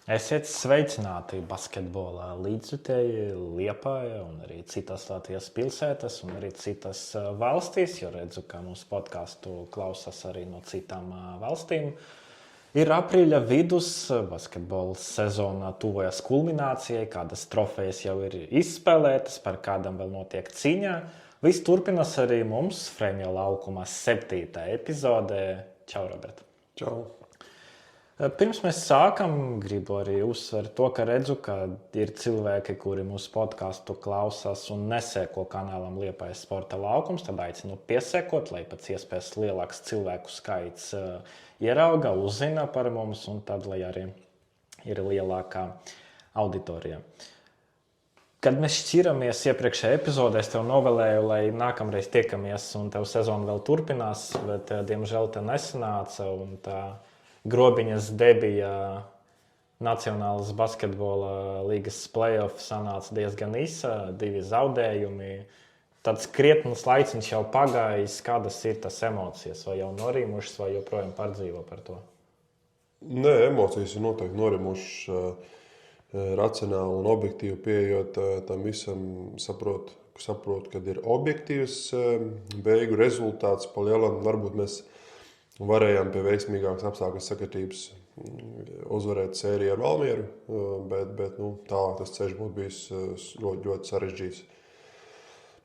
Esiet sveicināti basketbola līdzjutēji Liepājā un arī citās Latvijas pilsētās un arī citas valstīs, jo redzu, ka mūsu podcastu klausās arī no citām valstīm. Ir aprīļa vidus, basketbola sezona tuvojas kulminācijai, kādas trofejas jau ir izspēlētas, par kādam vēl notiek cīņa. Viss turpinās arī mums, Frēmja laukuma 7. epizodē. Čau, Robert! Čau! Pirms mēs sākam, gribu arī uzsvērt to, ka redzu, ka ir cilvēki, kuri mūsu podcastu klausās un neseko kanālam Liepājas sporta laukums. Tad aicinu piesekot, lai pēc iespējas lielāks cilvēku skaits ierauga, uzzina par mums, un tad, lai arī ir lielākā auditorija. Kad mēs šķiramies iepriekšējā epizodē, es tev novēlēju, lai nākamreiz tiekamies un tev sezona vēl turpinās, bet diemžēl tā nesanāca un tā grobiņas debija Nacionālas basketbola līgas play-off sanāca diezgan īsa, 2 zaudējumi. Tāds krietns laiciņš jau pagājis, kādas ir tas emocijas, vai jau norimušas, vai joprojām pārdzīvo par to? Nē, emocijas ir noteikti norimušas, racionāli un objektīvi pieejot tam visam, saprot, kad ir objektīvs beigu rezultāts pa lielam. Varbūt mēs varējām pie veiksmīgākas apstākļu sakritības uzvarēt sēriju ar Valmieru, bet tālāk tas ceļš būtu bijis ļoti, ļoti sarežģīts.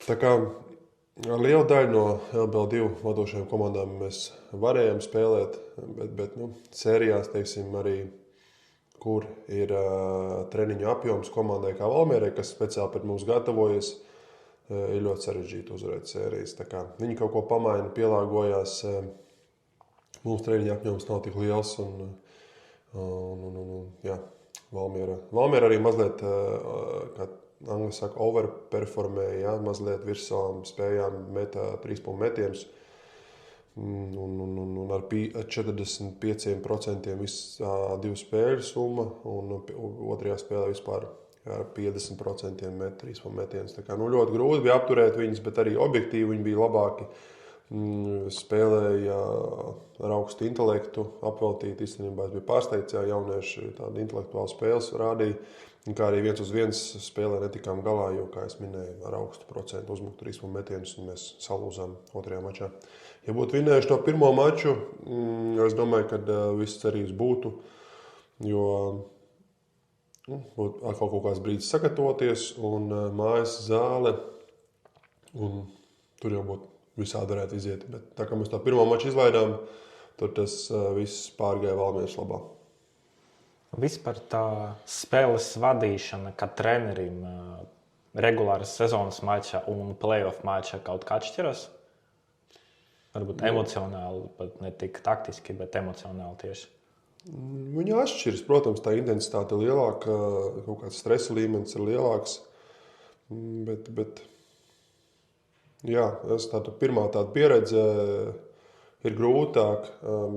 Tā kā ar lielu daļu no LBL2 vadošajām komandām mēs varējām spēlēt, bet sērijās, teiksim, arī, kur ir treniņu apjoms komandai kā Valmierai, kas speciāli pret mums gatavojas, ir ļoti sarežģīti uzvarēt sērijas. Tā kā viņi kaut ko pamaina, pielāgojās. Mums treniņa apjoms nav tik liels, jā, Valmiera arī mazliet, kā angļu saka, overperformēja, jā, mazliet virs savām spējām metā 3-punktu metienus. Un ar 45% visā 2 spēļu summa, un otrajā spēlē vispār ar 50% met 3-punktu metienus. Tā kā ļoti grūti bija apturēt viņus, bet arī objektīvi viņi bija labāki. Spēlēja ar augstu intelektu, apveltīti, īstenībā es biju pārsteigts, ja jaunieši tādu intelektuālu spēles rādīja, kā arī 1-uz-1 spēlē netikām galā, jo, kā es minēju, ar augstu procentu uzmuku 3-punktu metienus, un mēs salūzām otrajā mačā. Ja būtu vinējuši to pirmo maču, es domāju, ka viss cerības būtu, jo būtu atkal kaut kāds brīdis sagatavoties, un mājas zāle, un tur jau būtu visādi varētu iziet, bet tā kā mēs to pirmo maču izlaidām, tad tas viss pārgāja Valmieras labā. Vispār tā spēles vadīšana, kā trenerim regulāras sezonas mačā un play-off mačā kaut kā atšķiras? Varbūt emocionāli, bet ne tik taktiski, bet emocionāli tieši. Viņa atšķiras, protams, tā intensitāte ir lielāka, kaut kāds stresa līmenis ir lielāks, bet jā, pirmā tāda pieredze ir grūtāk,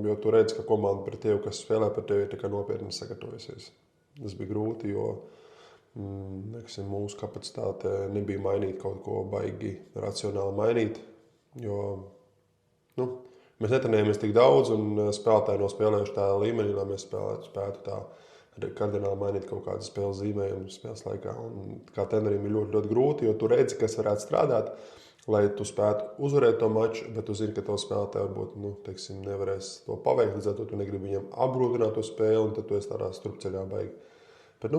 jo tu redzi, ka komanda pret tevi, kas spēlē pret tevi, ir tā kā nopietni sagatavojusies. Tas bija grūti, jo mūsu kapacitāte nebija mainīt kaut ko baigi racionāli mainīt, jo mēs netrenējamies tik daudz un spēlētāji nav spēlējuši tā līmenī, lai mēs spētu tā kardināli mainīt kaut kādu spēles zīmējumu spēles laikā. Un kā trenerim ir ļoti, ļoti grūti, jo tu redzi, kas varētu strādāt, lai tu spētu uzvarēt to maču, bet tu zini, ka tev spēlētāji varbūt nevarēs to paveikt, līdz ar to tu negribi viņam apgrūtināt to spēli, un tad tu esi tādā strupceļā baigi. Bet,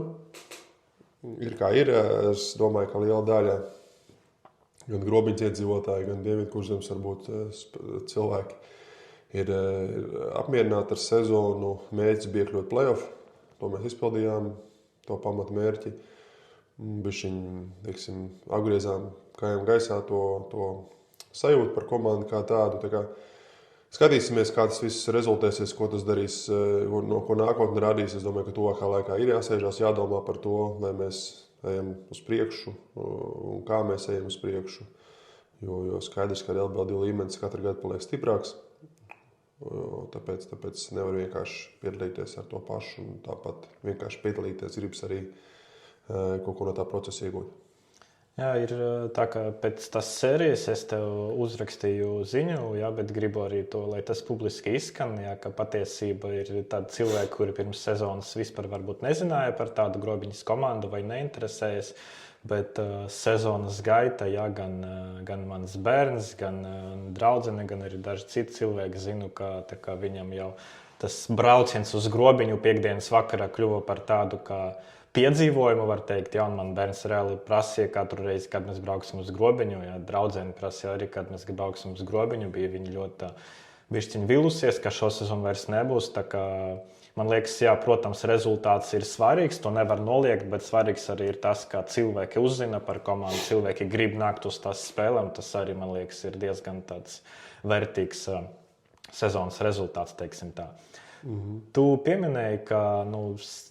ir kā ir. Es domāju, ka liela daļa gan Grobiņas iedzīvotāji, gan Dienvidkurzemes varbūt cilvēki ir apmierināti ar sezonu. Mērķis bija iekļūt play-off, to mēs izpildījām, to pamatu mērķi. Bišķiņ, apgriezām kājām gaisā to sajūtu par komandu kā tādu. Tā kā skatīsimies, kā tas viss rezultēsies, ko tas darīs, ko nākotne radīs. Es domāju, ka tuvākā laikā ir jāsēžās, jādomā par to, lai mēs ejam uz priekšu un kā mēs ejam uz priekšu. Jo skaidrs, ka LBL2 līmenis katru gadu paliek stiprāks. Tāpēc nevar vienkārši piedalīties ar to pašu un tāpat vienkārši piedalīties, gribas arī kaut ko no tā procesa iegūt. Jā, ir tā, ka pēc tās sērijas es tev uzrakstīju ziņu, jā, bet gribu arī to, lai tas publiski izskan, jā, ka patiesība ir tādi cilvēki, kuri pirms sezonas vispār varbūt nezināja par tādu Grobiņas komandu vai neinteresējas, bet sezonas gaita, jā, gan mans bērns, gan draudzene, gan arī daži citi cilvēki zinu, ka tā kā viņam jau tas brauciens uz Grobiņu piekdienas vakarā kļuva par tādu, kā piedzīvojumu, var teikt, ja, un man bērns reāli prasīja katru reizi, kad mēs brauksim uz Grobiņu, ja draudzene prasīja arī, kad mēs brauksim uz Grobiņu, bija viņi ļoti bišķiņ vilusies, ka šo sezonu vairs nebūs, tā kā man liekas, jā, protams, rezultāts ir svarīgs, to nevar noliegt, bet svarīgs arī ir tas, kā cilvēki uzzina par komandu, cilvēki grib nākt uz tās spēlēm, tas arī, man liekas, ir diezgan tāds vērtīgs sezonas rezultāts, teiksim tā. Tu pieminēji, ka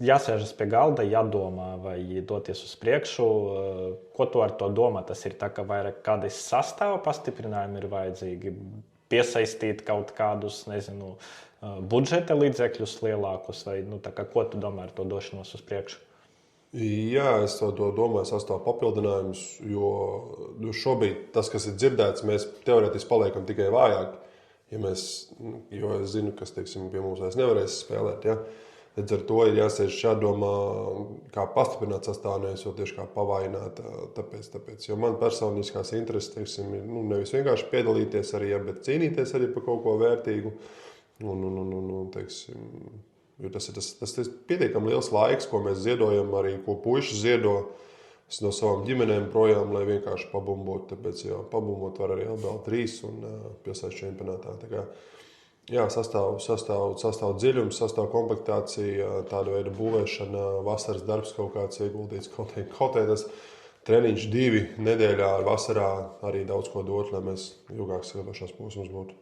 jāsēžas pie galda, jādomā vai doties uz priekšu. Ko tu ar to domā? Tas ir tā, ka vairāk kādas sastāva pastiprinājumi ir vajadzīgi, piesaistīt kaut kādus, nezinu, budžeta līdzekļus lielākus, vai ko tu domā ar to došanos uz priekšu? Jā, es to domāju, sastāv papildinājumus, jo šobrīd tas, kas ir dzirdēts, mēs teorētiski paliekam tikai vājāki. Jo es zinu, kas teiksim, pie mums vairs nevarēs spēlēt. Ja? Līdz ar to ir jāsēž jādomā, kā pastiprināt sastāvnēs, jo tieši kā pavājināt. Tāpēc. Jo man personiskās intereses teiksim, ir nevis vienkārši piedalīties arī, bet cīnīties arī par kaut ko vērtīgu. Teiksim, jo tas ir pietiekami liels laiks, ko mēs ziedojam, arī ko puiši ziedo no savām ģimenēm projām, lai vienkārši pabumbotu. Tāpēc pabumbot var arī LBL3 un pilsētas čempionātā. Tā kā, jā, sastāv dziļums, sastāv komplektācija, tāda veida būvēšana, vasaras darbs kaut kāds ieguldīts, kaut kā tas treniņš 2 nedēļā ar vasarā arī daudz ko dot, lai mēs ilgāk sagatavošanās posms būtu.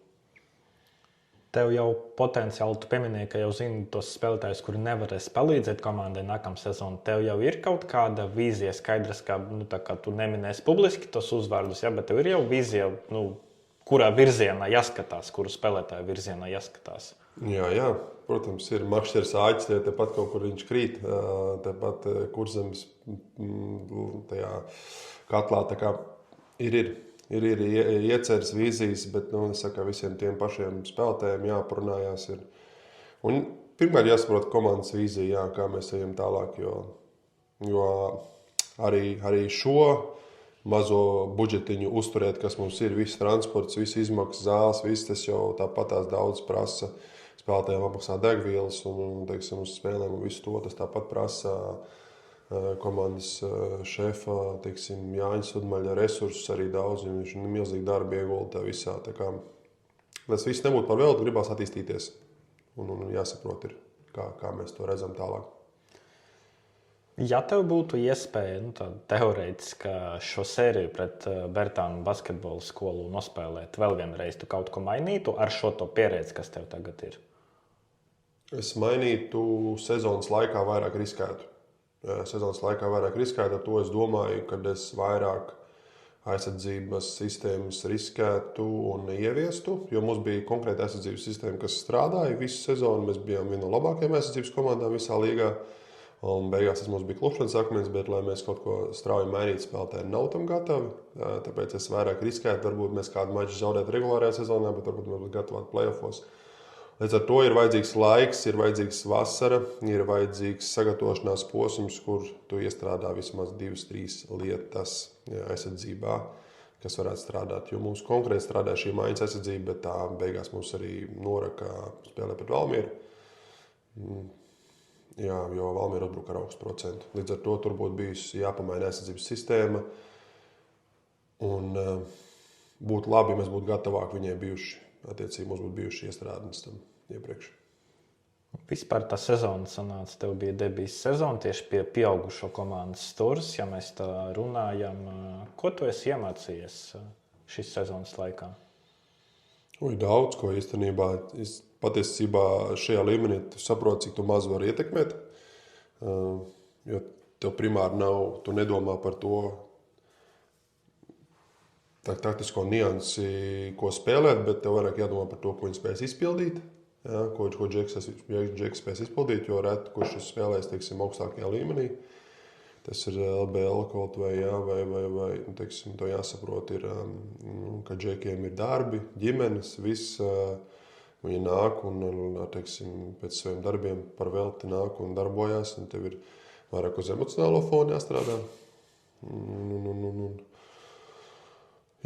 Tev jau potenciāli, tu pieminēji, ka jau zini tos spēlētājus, kuri nevarēs palīdzēt komandai nākamā sezonā. Tev jau ir kaut kāda vīzija, skaidrs, ka tu neminēsi publiski tos uzvārdus, ja, bet tev ir jau vīzija, kurā virzienā jāskatās, kuru spēlētāju virzienā jāskatās. Jā, protams, ir makšķers āķis, tepat kaut kur viņš krīt, tepat Kurzemes tajā katlā, tā kā ir ieceres vīzijas, bet visiem tiem pašiem spēlētājiem jāparunājās. Un pirmkārt jāsaprot komandas vīzija, kā mēs ejam tālāk, jo arī šo mazo budžetiņu uzturēt, kas mums ir, viss transports, viss izmaksas, zāles, viss tas jau tāpatās daudz prasa. Spēlētājiem apmaksā degvielas un teiksim, uz spēlēm un visu to, tas tāpat prasa komandas šefa, teiksim, Jāņa Sudmaļa resursus arī daudz, un viņš milzīgi darbu iegulda visā. Tā kā, tas viss nebūtu par velti, gribās attīstīties, un jāsaprot, kā mēs to redzam tālāk. Ja tev būtu iespēja teorētiski šo sēriju pret Bērtānu basketbola skolu nospēlēt vēl vienreiz, tu kaut ko mainītu ar šo to pieredzi, kas tev tagad ir? Es mainītu sezonas laikā vairāk riskētu. Sezonas laikā vairāk riskētu, ar to es domāju, ka es vairāk aizsardzības sistēmas riskētu un ieviestu, jo mums bija konkrēta aizsardzības sistēma, kas strādāja visu sezonu. Mēs bijām viena no labākajām aizsardzības komandām visā līgā. Un beigās tas mums bija klupšanas akmens, bet, lai mēs kaut ko strauji mainītu, spēlētāji nav tam gatavi. Tāpēc es vairāk riskētu, varbūt mēs kādu maču zaudētu regulārajā sezonā, bet varbūt mēs būtu gatavi playoffos. Līdz ar to ir vajadzīgs laiks, ir vajadzīgs vasara, ir vajadzīgs sagatavošanās posms, kur tu iestrādā vismaz 2-3 lietas aizsardzībā, kas varētu strādāt. Jo mums konkrēti strādā šī mājas aizsardzība, bet tā beigās mums arī noraka spēlē pret Valmieru. Jā, jo Valmiera uzbruka ar augstu procentu. Līdz ar to tur būtu bijusi jāpamaina aizsardzības sistēma. Un būtu labi, ja mēs būtu gatavāki viņai bijuši. Attiecīgi mums būtu bijuši iestrādnes tam iepriekš. Vispār tā sezona sanāca, tev bija debijas sezona tieši pie pieaugušo komandas stūres, ja mēs tā runājam. Ko tu esi iemācījies šīs sezonas laikā? Daudz ko īstenībā. Patiesībā šajā līmenī tu saproti, cik tu maz vari ietekmēt. Jo tev primāri nav, tu nedomā par to taktisko niansi, ko spēlēt, bet tev vairāk jādomā par to, ko viņi spēs izpildīt. Ja, ko Džeks spēs izpildīt, jo reti, kurš ir spēlējis, teiksim, augstākajā līmenī. tas ir LBL kaut vai, jā, vai teiksim, to jāsaprot, ir, ka džekiem ir darbi, ģimenes, viss. Viņi nāk un teiksim, pēc saviem darbiem par velti nāk un darbojās. Un tev ir vairāk uz emocionālo fonu jāstrādā.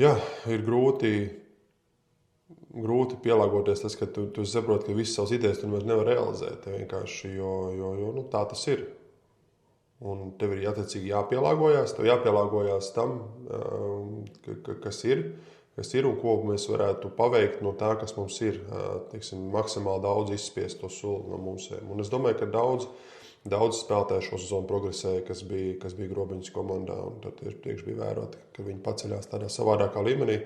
Jā, ir grūti pielāgoties tas, ka tu saproti, ka visas savas idejas tu nevar realizēt. Vienkārši, jo tā tas ir. Un tev ir attiecīgi jāpielāgojas. Tev jāpielāgojas tam, kas ir un ko mēs varētu paveikt no tā, kas mums ir. Teiksim, maksimāli daudz izspiest to soli no mums. Un es domāju, ka daudz spēlētāju šo sezonu progresēja, kas bija Grobiņas komandā. Un tad priekš bija vērot, ka viņi paceļās tādā savādākā līmenī.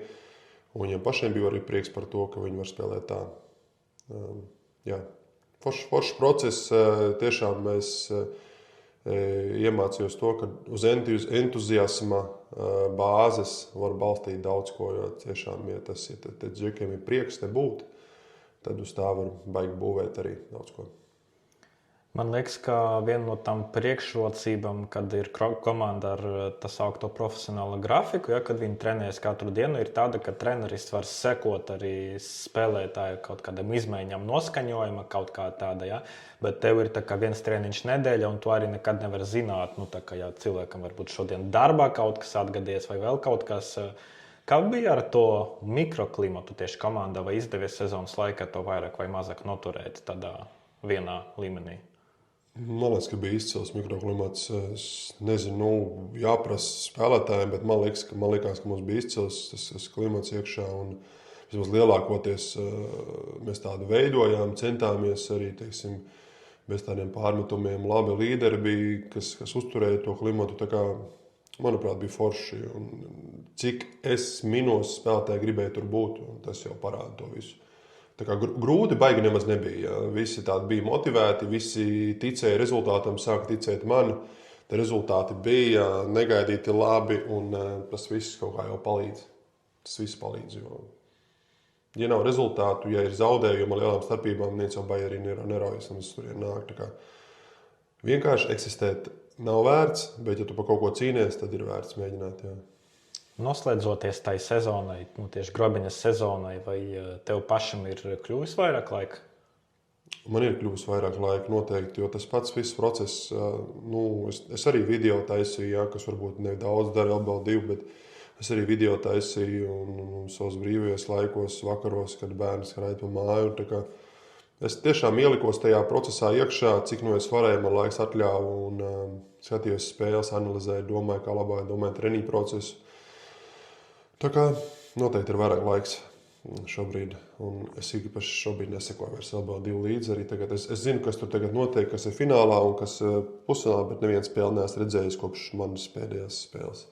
Un viņiem pašiem bija arī prieks par to, ka viņi var spēlēt tā. Jā, foršs process. Tiešām mēs iemācījos to, ka uz entuziasma bāzes var balstīt daudz ko, jo tiešām, ja tas ir, tad džekiem ir prieks te būt, tad uz tā var baigi būvēt arī daudz ko. Man liekas, ka viena no tām priekšrocībām, kad ir komanda ar tā saukto profesionālo grafiku, ja, kad viņi trenējas katru dienu, ir tāda, ka treneris var sekot arī spēlētāju kaut kādam izmaiņām noskaņojuma, kaut kā tāda, ja. Bet tev ir tā kā viens treniņš nedēļa, un tu arī nekad nevar zināt, tā kā ja cilvēkam varbūt šodien darbā kaut kas atgadies vai vēl kaut kas. Kā bija ar to mikroklimatu tieši komandā, vai izdevies sezonas laikā to vairāk vai mazāk noturēt tādā vienā līmenī? Man liekas, ka bija izcils mikroklimats. Es nezinu, jāprasa spēlētājiem, bet man liekas, ka mums bija izcils tas klimats iekšā. Un vismaz lielākoties mēs tādu veidojām, centāmies arī, teiksim, bez tādiem pārmetumiem. Labi līderi bija, kas uzturēja to klimatu. Tā kā, manuprāt, bija forši. Un cik es minos spēlētāji gribēju tur būt, un tas jau parāda to visu. Tā kā grūti baigi nemaz nebija. Visi tādi bija motivēti, visi ticēja rezultātam, sāka ticēt man. Te rezultāti bija negaidīti labi, un tas viss kaut kā jau palīdz. Tas viss palīdz, jo, ja nav rezultātu, ja ir zaudējumi ar lielām starpībām, neviens jau baigi arī neraujas, un es tur nāk. Tā kā vienkārši eksistēt nav vērts, bet ja tu par kaut ko cīnies, tad ir vērts mēģināt, jā. Noslēdzoties tai sezonai, tieši Grobiņas sezonai, vai tev pašam ir kļuvis vairāk laika? Man ir kļuvis vairāk laika noteikti, jo tas pats viss process, es arī video taisīju, jā, kas varbūt ne daudz dara LBL2, bet es arī video taisīju un savos brīvajos laikos, vakaros, kad bērni skraida pa māju. Tā kā es tiešām ielikos tajā procesā iekšā, cik es varēju, man laiks atļāva un skatījos spēles, analizēju, domāju, kā labāk, domāju treniņu procesu. Tā kā noteikti ir vairāk laiks šobrīd, un es īpaši šobrīd nesekoju vairs LBL2 līdzi. Arī tagad es zinu, kas tur tagad notiek, kas ir finālā un kas pusfinālā, bet neviens spēli neesmu redzējis kopš manas pēdējās spēles.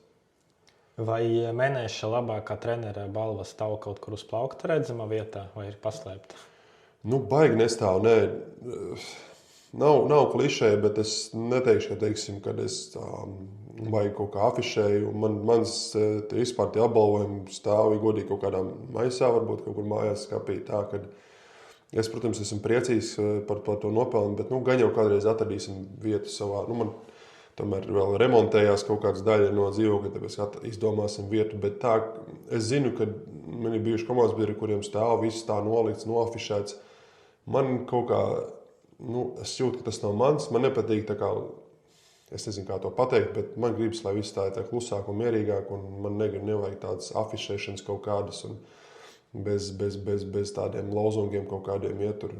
Vai mēneša labākā trenera balva stāv kaut kur uz plaukta redzama vietā vai ir paslēpta? Baigi nestāv, nē. Nav klišē, bet es neteikšu, ka, teiksim, kad es vai kaut kā afišēju. Mans vispār tie apbalvojumi stāv godīgi kaut kādā maisā, varbūt kaut kur mājās skapī. Tā, kad es, protams, esmu priecīgs par to nopelnu, bet gan jau kādreiz atradīsim vietu savā. Man tomēr vēl remontējās kaut kādas daļa no dzīvokļa, tāpēc izdomāsim vietu. Bet tā, es zinu, ka man ir bijuši komandas biedri, kuriem stāv viss tā nolikts, noafišēts. Man kaut kā, es jūtu, ka tas nav mans. Man nepatīk tā kā, es nezinu, kā to pateikt, bet man gribas, lai viss tā ir tā klusāk un mierīgāk, un man nevajag tādas afišēšanas kaut kādas, un bez tādiem lozungiem kaut kādiem ietur.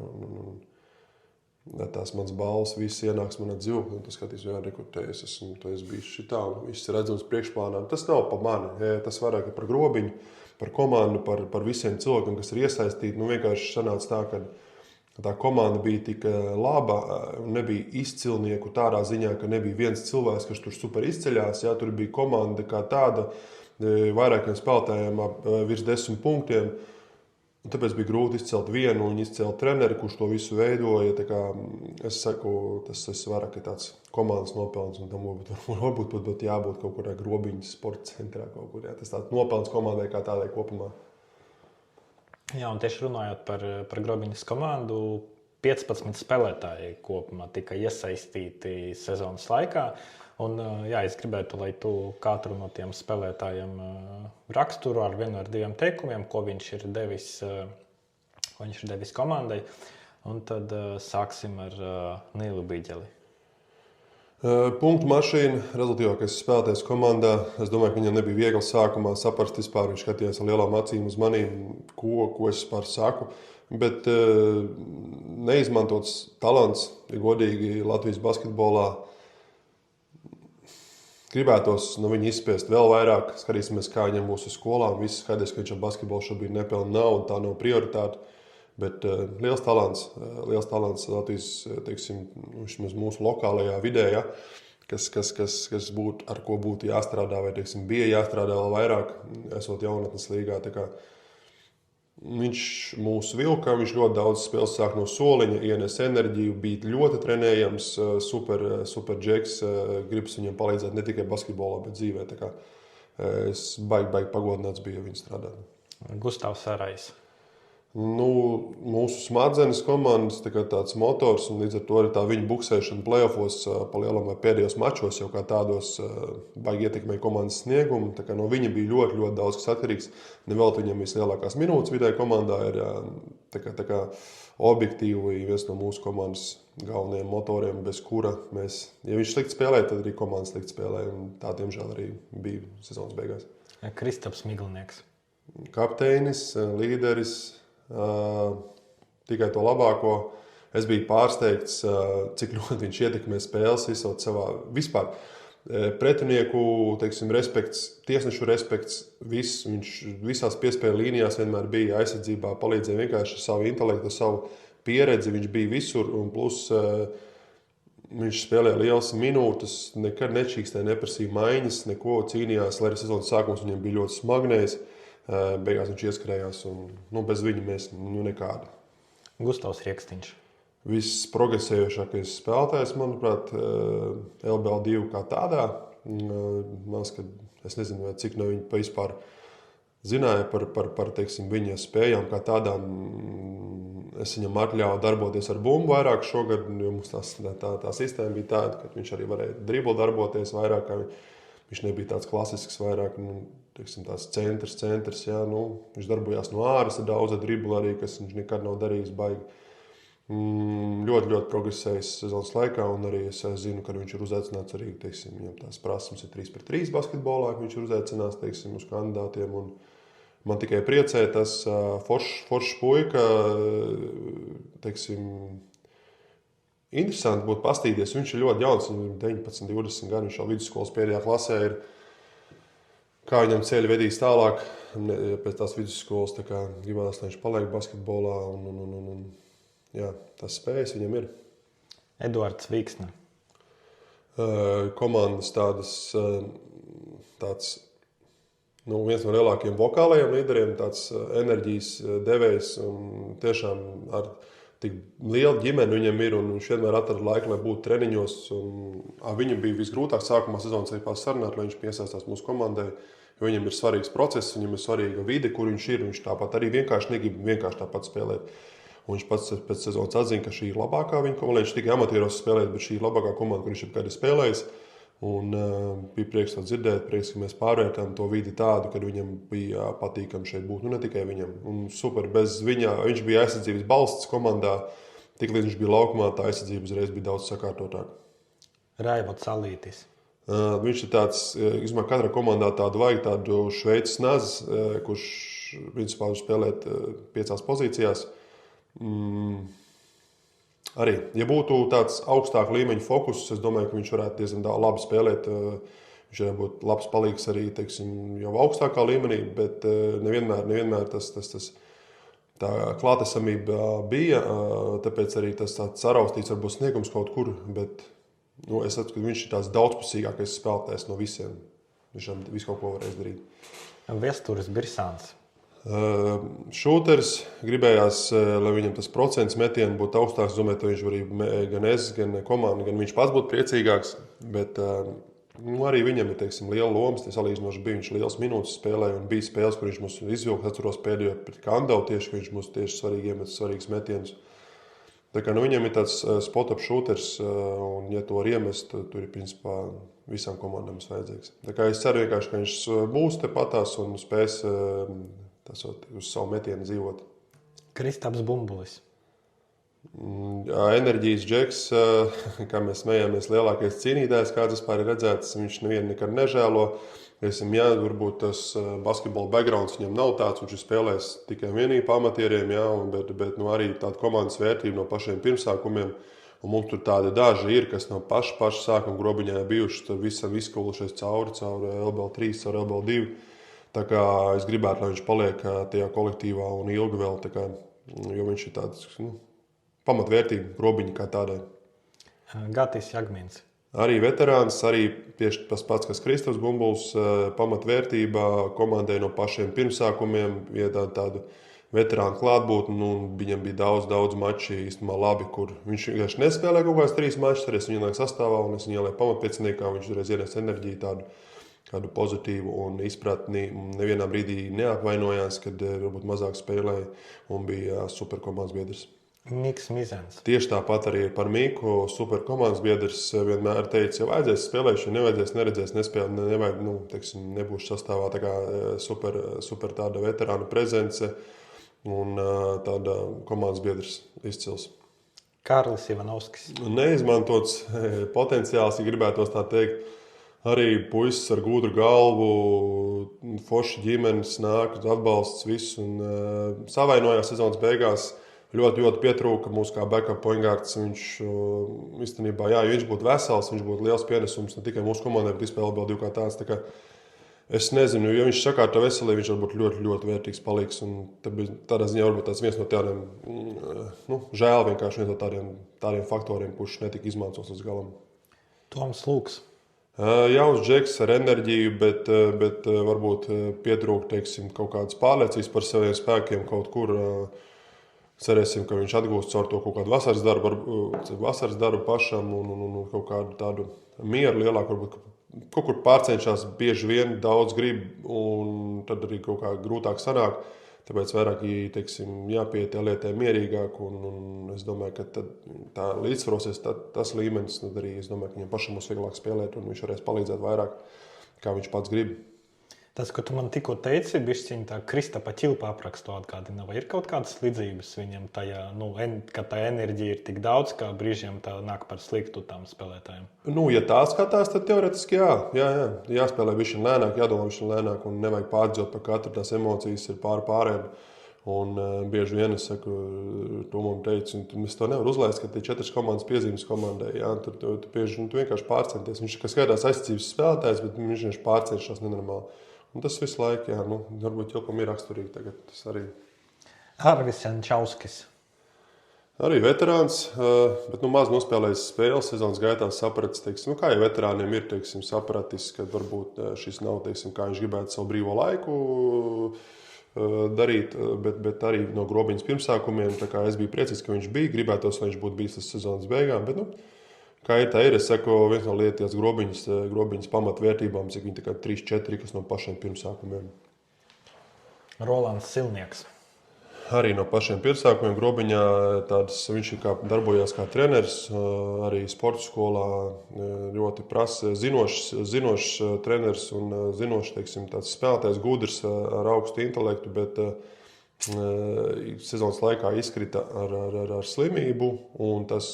Tās mans balvas, viss ienāks manā dzīvoklī, un tu skaties, jā, es esmu bijis šitā, un viss ir redzams priekšplānā. Tas nav par mani, tas vairāk ir par Grobiņu, par komandu, par visiem cilvēkiem, kas ir iesaistīti. Vienkārši sanāca tā, ka tā komanda bija tik laba un nebija izcilnieku tādā ziņā, ka nebija viens cilvēks, kas tur super izceļās. Jā, tur bija komanda kā tāda, vairākiem spēlētājiem virs 10 punktiem. Un tāpēc bija grūti izcelt vienu un izcelt treneri, kurš to visu veidoja. Tā kā es saku, tas vairāk ir tāds komandas nopelns, un tam varbūt jābūt kaut kurā Grobiņas sporta centrā kaut kur. Jā. Tas tāds nopelns komandai kā tādai kopumā. Jā, un tieši runājot par Grobiņas komandu, 15 spēlētāji kopumā tika iesaistīti sezonas laikā. Un, jā, es gribētu, lai tu katru no tiem spēlētājiem raksturo ar vienu ar diviem teikumiem, ko viņš ir devis komandai. Un tad sāksim ar Nīlu Bīģeli. Punktu mašīna, rezultātīvākais spēlētājs komandā. Es domāju, ka viņam nebija viegli sākumā saprast vispār. Viņš skatījās ar lielām acīm uz maniem, ko es vispār saku. Bet neizmantots talants, ja godīgi Latvijas basketbolā. Gribētos no viņa izspiest vēl vairāk. Skatīsimies, kā viņam būs uz skolām. Viss skaidrs, ka viņš ar basketbolu šobrīd nepelna naudu, tā nav prioritāte. Bet liels talants Latvijas, teiksim, mūsu lokālajā vidē, ja, kas būtu, ar ko būtu jāstrādā, vai teiksim, bija jāstrādā vēl vairāk, esot jaunatnes līgā. Viņš mūs vilka, viņš ļoti daudz spēles sāk no soliņa, ienes enerģiju, bija ļoti trenējams, super džeks, gribas viņam palīdzēt ne tikai basketbolā, bet dzīvē. Es baigi pagodināts biju viņu strādāt. Gustavs Arajs. Mūsu smadzenes komandas tāds motors, un līdz ar to arī tā viņa buksēšana play-offos pa lielam vai pēdējos mačos jau kā tādos baigi ietekmēja komandas sniegumu. No viņa bija ļoti, ļoti daudz kas atkarīgs. Nevēl viņam vislielākās minūtes vidēji komandā ir tā kā objektīvi viens no mūsu komandas galvenajiem motoriem, bez kura mēs, ja viņš slikti spēlē, tad arī komandas slikti spēlē. Un tā, diemžēl, arī bija sezonas beigās. Kristaps Miglnieks. Kapteinis, līderis. Tikai to labāko. Es biju pārsteigts, cik ļoti viņš ietekmē spēles visot savā vispār. Pretinieku, teiksim, respekts, tiesnešu respekts, viņš visās piespēļu līnijās vienmēr bija aizsardzībā, palīdzēja vienkārši ar savu intelektu, savu pieredzi, viņš bija visur, un plus viņš spēlēja lielas minūtes, nekad nečīkstēja, neprasīja maiņas, neko cīnījās, lai arī sezonas sākums viņam bija ļoti smagnējs. Beigās viņš ieskrējās, un bez viņa mēs nekādi. Gustavs Rieksniņš. Viss progresējošākais spēlētājs, manuprāt, LBL2 kā tādā. Es nezinu, cik no viņa vispār zināja par teiksim, viņa spējām kā tādām. Es viņam atļauju darboties ar bumbu vairāk šogad, jo mums tā sistēma bija tāda, ka viņš arī varēja driblu darboties vairāk. Viņš nebija tāds klasisks vairāk, teiksim, tās centrs, jā, viņš darbojās no āras ar daudz driblu arī, kas viņš nekad nav darījis baigi. Ļoti, ļoti progresējis sezonas laikā, un arī es zinu, ka viņš ir uzaicināts arī, teiksim, viņam tās prasmes ir 3-3 basketbolā, viņš ir uzaicināts, teiksim, uz kandidātiem, un man tikai priecē tas foršs puika, teiksim, interesanti būtu pastīties. Viņš ir ļoti jauns, viņam 19, 20 gadu, viņš jau vidusskolas pēdējā klasē ir. Kā viņam ceļi vedīs tālāk, pēc tās vidusskolas, gribās, lai viņš paliek basketbolā, un jā, tas spējas viņam ir. Eduards Vīksne. Komandas tāds viens no lielākajiem vokālajiem līderiem, tāds enerģijas devējs, un tiešām ar tik liela ģimene viņam ir, un viņš vienmēr atrada laiku, lai būtu treniņos. Viņam bija visgrūtāk sākumā sezonas arī sarunāt, lai viņš piesaistās mūsu komandai, jo viņam ir svarīgs process, viņam ir svarīga vide, kur viņš ir. Viņš tāpat arī vienkārši negrib vienkārši tāpat spēlēt. Un viņš pats pēc sezonas atzina, ka šī ir labākā viņa komanda. Viņš tikai amatieros spēlēt, bet šī ir labākā komanda, kur viņš jebkad ir spēlējis. Un bija prieks to dzirdēt, prieks, ka mēs pārvērtām to vidi tādu, kad viņam bija patīkami šeit būt. Ne tikai viņam. Un super, bez viņa, viņš bija aizsardzības balsts komandā. Tik līdz viņš bija laukumā, tā aizsardzība uzreiz bija daudz sakārtotāk. Raivots Alītis. Viņš ir tāds, izmēr katrā komandā tādu šveicis nazis, kurš principā spēlēt 5 pozīcijās. Arī, ja būtu tāds augstāk līmeņa fokus, es domāju, ka viņš varētu diezgan labi spēlēt. Viņš varētu būt labs palīgs arī, teiksim, jau augstākā līmenī, bet nevienmēr tā klātesamība bija, tāpēc arī tas tāds saraustīts varbūt sniegums kaut kur, bet es saprotu, ka viņš ir tāds daudzpusīgākais spēlētājs no visiem. Viņš visu kaut ko var izdarīt. Viesturis Birsāns. Šūters gribējās, lai viņam tas procents metienu būtu augstāks. Es domāju, ka viņš arī gan es, gan komanda, gan viņš pats būtu priecīgāks. Bet arī viņam ir, teiksim, liela loma. Salīdzinoši bija viņš liels minūtes spēlēja un bija spēles, kur viņš mums izvilka. Atceros pēdējo pret Kandavu tieši, ka viņš mums tieši svarīgi iemet svarīgus metienus. Tā kā, viņam ir tāds spot-up shooters, un, ja to var iemest, tur ir principā visām komandām vajadzīgs. Tā kā es ceru vienkārši, ka viņš būs tepatās un spēs uz savu metienu dzīvot. Kristaps Bumbulis. Enerģijas džeks, kā mēs smējāmies, lielākais cīnītājs, kāds vispār ir redzēts. Viņš nevienu nekad nežēlo. Varbūt tas basketbola backgrounds viņam nav tāds, viņš ir spēlējis tikai vienīgi pamatieriem, bet arī tāda komandas vērtība no pašiem pirmsākumiem. Un mums tur tādi daži ir, kas no paša sākuma grobiņā bijuši, tad visam izkulušies cauri LBL3, cauri LBL2. Tā kā es gribētu, lai viņš paliek tajā kolektīvā un ilgi vēl, jo viņš ir tāds pamatvērtība grobiņa kā tādai. Gatis Jagmins. Arī veterāns, arī tieši tas pats, kas Kristaps Bumbuls, pamatvērtība komandai no pašiem pirmsākumiem, tādu veterānu klātbūtni, un viņam bija daudz mači īstenībā labi, kur viņš vienkārši nespēlē kaut kāds 3 mačus, arī es viņu ielieku sastāvā, un es viņu ielieku pamatpieciniekā, viņš reiz ienes enerģiju kādu pozitīvu un izpratni. Nevienā brīdī neapvainojās, kad varbūt mazāk spēlēja un bija super komandas biedrs. Miks Mizens. Tieši tāpat arī par Miku. Super komandas biedrs vienmēr teica, ja vajadzēs spēlēšu, nevajadzēs, neredzēs, nespēlēt, nebūs sastāvā tā kā super tāda veterāna prezence un tāda komandas biedrs izcils. Kārlis Ivanovskis. Neizmantots potenciāls, ja gribētos tā teikt. Arī puisis ar gudru galvu, forši ģimenes nāk, atbalsts viss un savainojās sezonas beigās. Ļoti pietrūka mūsu kā backup point guards. Viņš īstenībā, ja viņš būtu vesels, viņš būtu liels pienesums ne tikai mūsu komandai, bet vispār LBL2 kā tāds. Tā kā es nezinu, ja viņš sakārto veselību, viņš varbūt ļoti vērtīgs paliks. Tādā ziņā varbūt tāds viens no tādiem, žēl vienkārši viens no tādiem faktoriem, kurš netika izmantots līdz galam. Toms Lūks. Jauns džeks ar enerģiju, bet varbūt pietrūka, kaut kādas pārliecības par saviem spēkiem kaut kur. Cerēsim, ka viņš atgūst caur to kaut kādu vasaras darbu pašam un kaut kādu tādu mieru lielāku. Varbūt kaut kur pārcenšas, bieži vien daudz grib, un tad arī kaut kā grūtāk sanāk. Tāpēc vairāk jāpieiet lietē mierīgāk, un es domāju, ka tā līdzsvarosies tas līmenis. Tad arī es domāju, ka viņam pašam būs vieglāk spēlēt, un viņš varēs palīdzēt vairāk, kā viņš pats grib. Tas, ko tu man tikko teici, bišķiņ tā Kristapa ķilpa aprakstu atgādina, vai ir kaut kādas līdzības viņam tajā, ka tā enerģija ir tik daudz, ka brīžiem tā nāk par sliktu tām spēlētājiem? Ja tā skatās, tad teoretiski jā. Jāspēlē bišķiņ lēnāk, jādomā bišķiņ lēnāk, un nevajag pārdzot par katru, tās emocijas ir pārējiem. Un bieži vien es saku, Tomam teicu, un es to nevaru uzlaist, ka tie 4 komandas piezīmes komandai, tu vienkārši pārcenties. Viņš ir skaidrs aizsardzības spēlētājs, bet viņš pārcenšas nenormāli. Un tas visu laiku, varbūt Jokam ir raksturīgi tagad. Tas arī. Arvis Jančauskis. Arī veterāns, bet maz nospēlējis spēles sezonas gaitā sapratis, kā jau veterāniem ir, sapratis, ka varbūt šis nav, kā viņš gribētu savu brīvo laiku darīt, bet arī no grobiņas pirmsākumiem. Tā kā es biju priecīgs, ka viņš bija, gribētos, lai viņš būtu bijis tas sezonas beigām, bet kā ir tā ir, es saku, viens no lietas grobiņas pamatvērtībām, cik viņi tikai 3-4, kas no pašiem pirmsākumiem. Rolands Silnieks. Arī no pašiem pirmsākumiem grobiņā viņš darbojās kā treneris, arī sporta skolā ļoti zinošs treneris un zinošs, tāds spēlētājs, gudrs ar augstu intelektu, bet sezonas laikā izkrita ar slimību, un tas,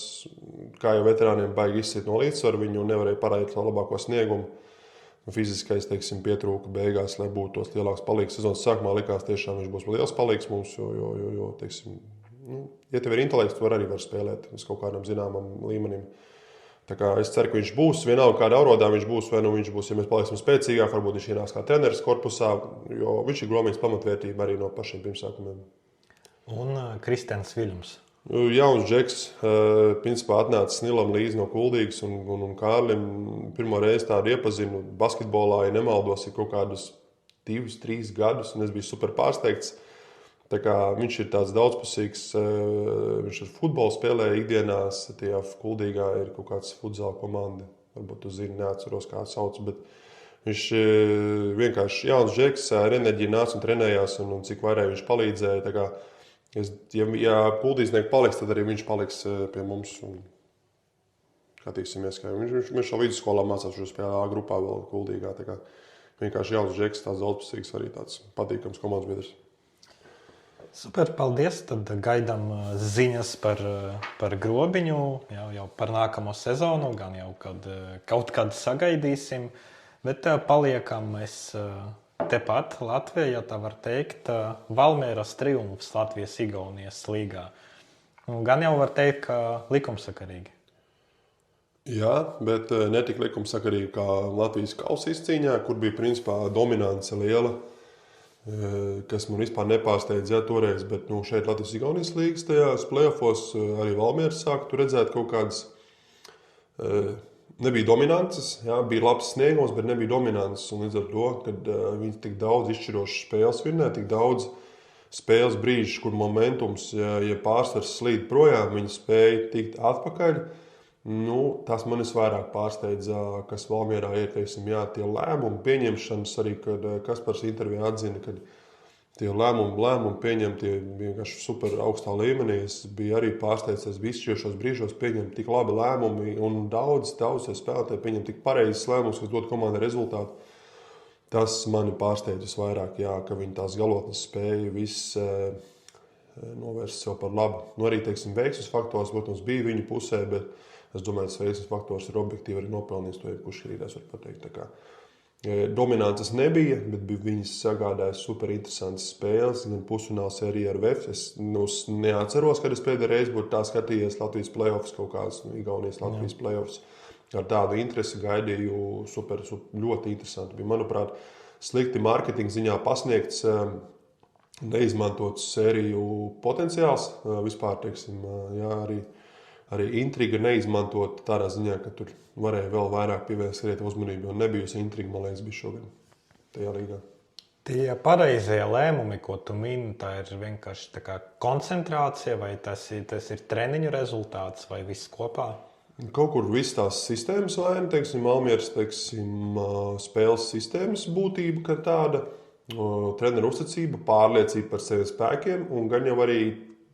kā jau veterāniem baigi izsit no līdzsvaru, viņu nevarēja parādīt labāko sniegumu. Fiziskais, pietrūka beigās, lai būtu tos lielāks palīgs. Sezonas sākumā likās tiešām viņš būs liels palīgs mums, jo ja tev ir intelekts, tu arī var spēlēt uz kaut kādam zināmam līmenim. Tā kā es ceru, ka viņš būs, vienalga kādā aurodā viņš būs, vai viņš būs, ja mēs paliksim spēcīgāk, varbūt viņš ienāks kā treneris korpusā, jo viņš ir grobiņas pamatvērtība arī no pašiem pirmsākumiem. Un Kristians Viļums. Jauns džeks, principā atnācis Nilam līdzi no Kuldīgas un Kārlim. Pirmo reizi tādu iepazinu basketbolā, ja nemaldos, ir kaut kādus 2-3 gadus, un es biju super pārsteigts. Tā kā viņš ir tāds daudzpusīgs, viņš ar futbolu spēlē ikdienās, tajā Kuldīgā ir kaut kāds futzāla komanda, varbūt tu zini, neatceros kā sauc, bet viņš vienkārši jauns džeks ar enerģiju nāca un trenējās, un cik vairāk viņš palīdzēja, tā kā Ja Puldīsnieks paliks, tad arī viņš paliks pie mums. Skatīsimies, ka viņš jau vidusskolā mācās šo spēlē A grupā vēl Kuldīgā. Vienkārši jauns džeks, tāds daudzpusīgs, arī tāds patīkams komandas biedrs. Super, paldies. Tad gaidām ziņas par Grobiņu, jau par nākamo sezonu, gan jau kaut kad sagaidīsim. Bet paliekam mēs tepat Latvijā, ja tā var teikt, Valmieras triumfs Latvijas-Igaunijas līgā. Gan jau var teikt, ka likumsakarīgi. Jā, bet ne tik likumsakarīgi kā Latvijas kausa izcīņā, kur bija principā dominance liela, kas man vispār nepārsteidz toreiz, bet šeit Latvijas-Igaunijas līgas tajās play-offos arī Valmieras sāktu redzēt kaut kādas, nebija dominances, jā, bija labs sniegums, bet nebija dominances, un līdz ar to, kad viņi tik daudz izšķirošas spēles vinnē, tik daudz spēles brīžus, kur momentums, ja pārsvars slīd projām, viņi spēja tikt atpakaļ. Tas man visvairāk pārsteidza, kas Valmierā ir, tie lēmumu pieņemšanas, arī, kad Kaspars intervijā atzina, ka tie lēmumu pieņemti vienkārši super augstā līmenī. Es biju arī pārsteigts, visus šos brīžos pieņemt tik labi lēmumi, un daudz spēlētāji pieņem tik pareizes lēmumus, kas dod komandai rezultātu. Tas mani pārsteidz visvairāk, ka viņi tās galotnes spēja viss novērst sev par labu. Arī, veiksmes faktors, protams, bija viņu pusē, bet es domāju, ka veiksmes faktors ir objektīvi arī nopelnījis, to jebkurš rītās var pateikt. Dominances nebija, bet viņas sagādāja super interesantas spēles, gan pusfināla sērija ar VF. Es neatceros, kad es pēdējā reizi būtu tā skatījies Latvijas play-offs, kaut kāds Igaunijas Latvijas play-offs. Ar tādu interesi gaidīju super ļoti interesanti. Bija, manuprāt, slikti mārketinga ziņā pasniegts, neizmantots sēriju potenciāls. Vispār, arī intriga neizmantot tādā ziņā, ka tur varēja vēl vairāk pievērst uzmanību, jo nebijusi intriga, man liekas, bija šogad tajā līgā. Tie pareizie lēmumi, ko tu mini, tā ir vienkārši tā kā koncentrācija, vai tas ir treniņu rezultāts, vai viss kopā? Kaut kur viss tās sistēmas vaina, Valmieras, spēles sistēmas būtība, ka tāda treneru uzticība, pārliecība par sevi spēkiem un gan jau arī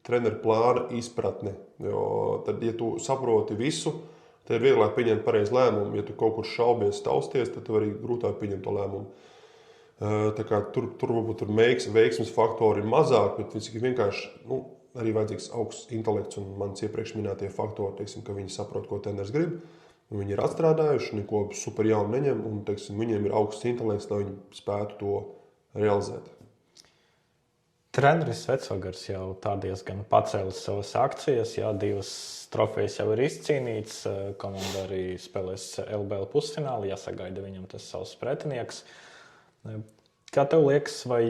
treneru plāna izpratne. Jo tad, ja tu saproti visu, tad ir vieglāk pieņemt pareizu lēmumu. Ja tu kaut kur šaubies, tausties, tad tu arī grūtāk pieņemt to lēmumu. Tur varbūt veiksmes faktori ir mazāk, bet vienkārši arī vajadzīgs augsts intelekts un mans iepriekš minētie faktori, ka viņi saprot, ko treneris grib. Viņi ir atstrādājuši, neko super jaunu neņem, un viņiem ir augsts intelekts, lai viņi spētu to realizēt. Treneris Vecvagars jau diezgan pacēlis savas akcijas, 2 trofejas jau ir izcīnīts, komanda arī spēlēs LBL pusfināli, jāsagaida viņam tas savs pretinieks. Kā tev liekas, vai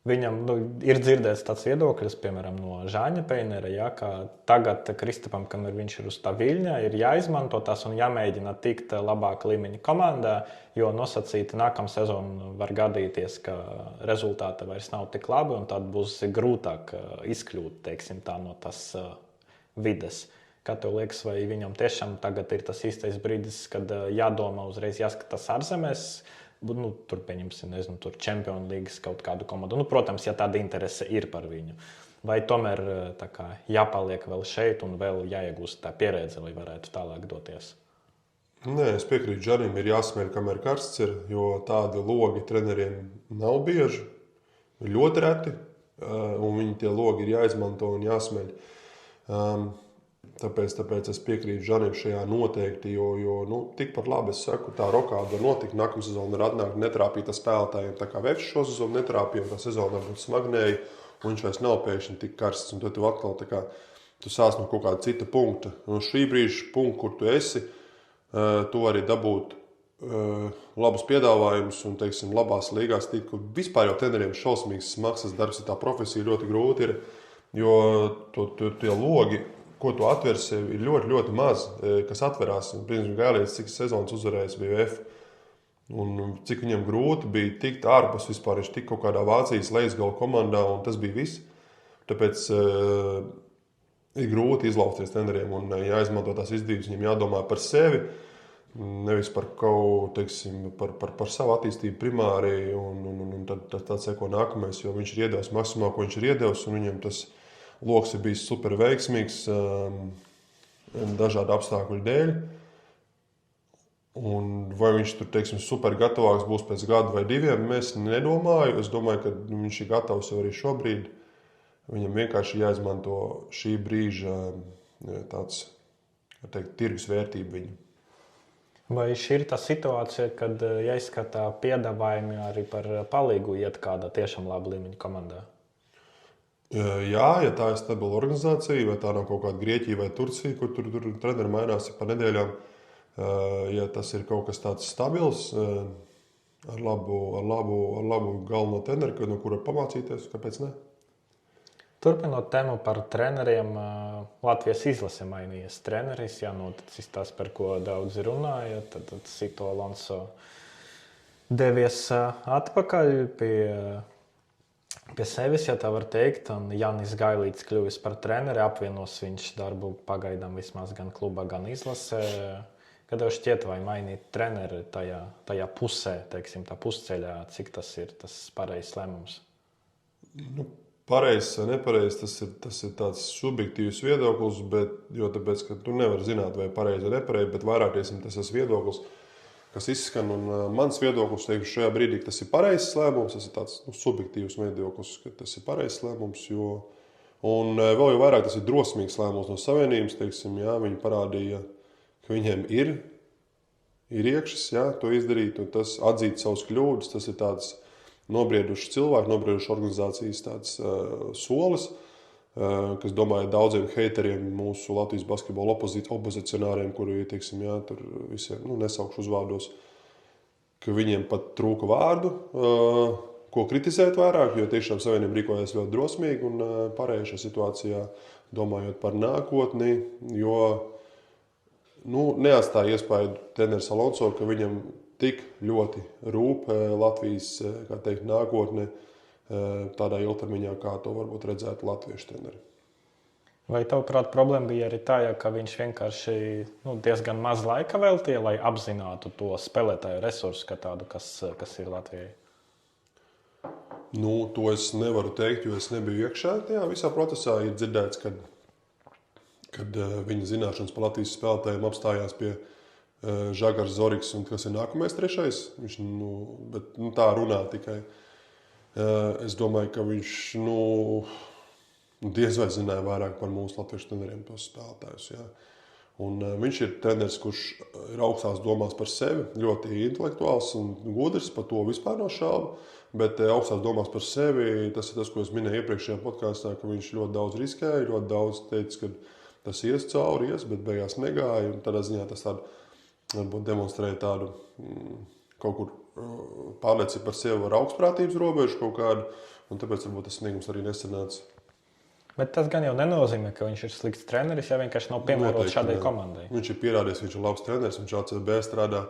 viņam ir dzirdēts tāds viedoklis, piemēram, no Žāņa Peinera, ka tagad Kristapam, kamēr viņš ir uz tā viļņa, ir jāizmanto tās un jāmēģina tikt labāk līmeņa komandā, jo nosacīti nākamā sezona var gadīties, ka rezultāti vairs nav tik labi un tad būs grūtāk izkļūt, no tas vides. Kā tev liekas, vai viņam tiešām tagad ir tas īstais brīdis, kad jādomā uzreiz jāskatās ārzemēs, tur pieņemsim, tur Champions League kaut kādu komandu. Protams, ja tāda interese ir par viņu. Vai tomēr jāpaliek vēl šeit un vēl jāiegūst tā pieredze, lai varētu tālāk doties? Nē, es piekrītu Žanim, ir jāsmēļ, kamēr karsts ir, jo tādi logi treneriem nav bieži, ļoti reti, un viņi tie logi ir jāizmanto un jāsmēļ. Tāpēc es piekrītu Žanim šajā noteikti, jo tikpat labi es saku, tā rokāda var notikt, nākamā sezona var atnākt netrāpīta spēlētājiem, tā kā Vefs šo sezonu netrāpīja, un tā sezona varbūt smagnēja, un viņš vairs nav pēkšņi tik karsts, un tad tu atkal tu sāc no kaut kāda cita punkta. No šī brīža punkta, kur tu esi, tu vari dabūt labus piedāvājumus un, labās līgās tikt, kur vispār jau treneriem šausmīgs maksas darbs, tā profesija ļoti grūti ir, jo tie logi, ko tu atver sev, ir ļoti, ļoti maz, kas atverās. Principā Gailietis, cik sezonas uzvarējis bija VF, un cik viņam grūti bija tikt ārpus vispār, viņš tik kaut kādā Vācijas lejas-gala komandā, un tas bija viss. Tāpēc ir grūti izlausties treneriem un jāizmanto tās izdevības, viņiem jādomā par sevi. Nevis par kaut, teiksim, par savu attīstību primāri, un tad seko nākamais, jo viņš ir iedevis maksimāli, ko viņš ir iedevis, un viņam tas loks ir bijis super veiksmīgs dažādu apstākļu dēļ. Un vai viņš tur, teiksim, super gatavāks būs pēc gada vai diviem, es nedomāju. Es domāju, ka viņš ir gatavs jau arī šobrīd. Viņam vienkārši jāizmanto šī brīža tāds, kā teikt, tirgus vērtība viņa. Vai šī ir tā situācija, kad jāizskatā piedāvājumi arī par palīgu iet kādā tiešām laba līmeņa komandā? Jā, ja tā ir stabila organizācija, vai tā nav kaut kāda Grieķija vai Turcija, kur tur treneri mainās pa nedēļām, ja tas ir kaut kas tāds stabils, ar labu galveno treneri, no kura pamācīties, kāpēc ne? Turpinot tēmu par treneriem, Latvijas izlase mainījies treneris, noticis tas, par ko daudz runāja, tad Sito Alonso devies atpakaļ pie sevis, ja tā var teikt, un Jānis Gailīts kļuvis par treneri, apvienos viņš darbu pagaidām vismaz gan klubā, gan izlasē. Kad tev šķiet, vai mainīt treneri tajā pusē, teiksim, tā pusceļā, cik tas ir tas pareizs lēmums? Pareizs vai nepareizs, tas ir tāds subjektīvs viedoklis, tāpēc, ka tu nevari zināt, vai pareizi vai nepareizi, bet vairāk tas ir viedoklis, kas izskan. Un mans viedoklis, teikšu, šajā brīdī, ka tas ir pareizs lēmums, tas ir tāds subjektīvs viedoklis, ka tas ir pareizs lēmums, un vēl jau vairāk tas ir drosmīgs lēmums no Savienības, teiksim, jā, viņi parādīja, ka viņiem ir iekšas, jā, to izdarīt, un tas atzīt savus kļūdas, tas ir tāds nobrieduši cilvēki, nobrieduši organizācijas tāds solis, kas, domāju, daudziem heiteriem, mūsu Latvijas basketbola opozicionāriem, kuri, teiksim, jā, tur visiem, nesaukšu uzvārdos, ka viņiem pat trūka vārdu, ko kritizēt vairāk, jo tiešām Savienība rīkojas ļoti drosmīgi un pareizi šajā situācijā, domājot par nākotni, jo neatstāja iespēju treneris Alonso, ka viņam tik ļoti rūp Latvijas, kā teikt, nākotne tādā ilgtermiņā, kā to varbūt redzētu latviešu treneri. Vai tavuprāt problēma bija arī tā, ka viņš vienkārši diezgan maz laika veltīja, lai apzinātu to spēlētāju resursu, tādu, kas ir Latvijai? To es nevaru teikt, jo es nebiju iekšā tajā visā procesā. Ir dzirdēts, kad viņa zināšanas par Latvijas spēlētājiem apstājās pie Žagars Zorigs, un kas ir nākamais trešais. Viņš tā runā tikai. Es domāju, ka viņš diez vai zināja vairāk par mūsu latviešu treneriem, tos spēlētājus. Jā. Un viņš ir treneris, kurš ir augstās domās par sevi, ļoti intelektuāls un gudrs, par to vispār nav šaubu. Bet augstās domās par sevi, tas ir tas, ko es minēju iepriekšējā podkāstā, ka viņš ļoti daudz riskēja, ļoti daudz teica, ka tas ies cauri, bet beigās negāja. Un tādā ziņā tas varbūt demonstrēja tādu kaut kur pārliecību par sevi ar augstprātības robežu kaut kādu, un tāpēc varbūt tas sniegums arī nesanāca. Bet tas gan jau nenozīmē, ka viņš ir slikts treneris, ja vienkārši nav piemērots šādai komandai. Viņš ir pierādījis, viņš ir labs treneris, viņš ACB strādā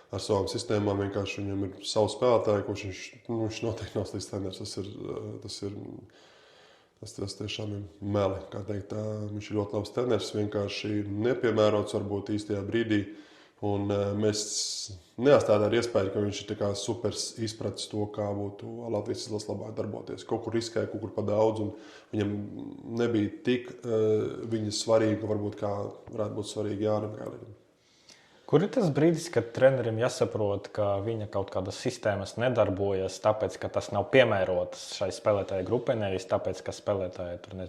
ar savām sistēmām, vienkārši viņam ir savu spēlētāju, kurš viņš noteikti nav slikts treneris. Tas tiešām ir meli, kā teikt. Viņš ir ļoti labs treneris, vienkārši nepiemērots varbūt īstajā brīdī. Un mēs neatstājām ar iespēju, ka viņš ir super izpratis to, kā būtu Latvijas izlases labāk darboties. Kaut kur riskēja, kaut kur pa daudz, un viņam nebija tik viņa svarīga, varbūt kā varētu būt svarīga Jānim Gailītam. Kur ir tas brīdis, kad trenerim jāsaprot, ka viņa kaut kādas sistēmas nedarbojas, tāpēc, ka tas nav piemērotas šai spēlētāju grupai, nevis tāpēc, ka spēlētāji tur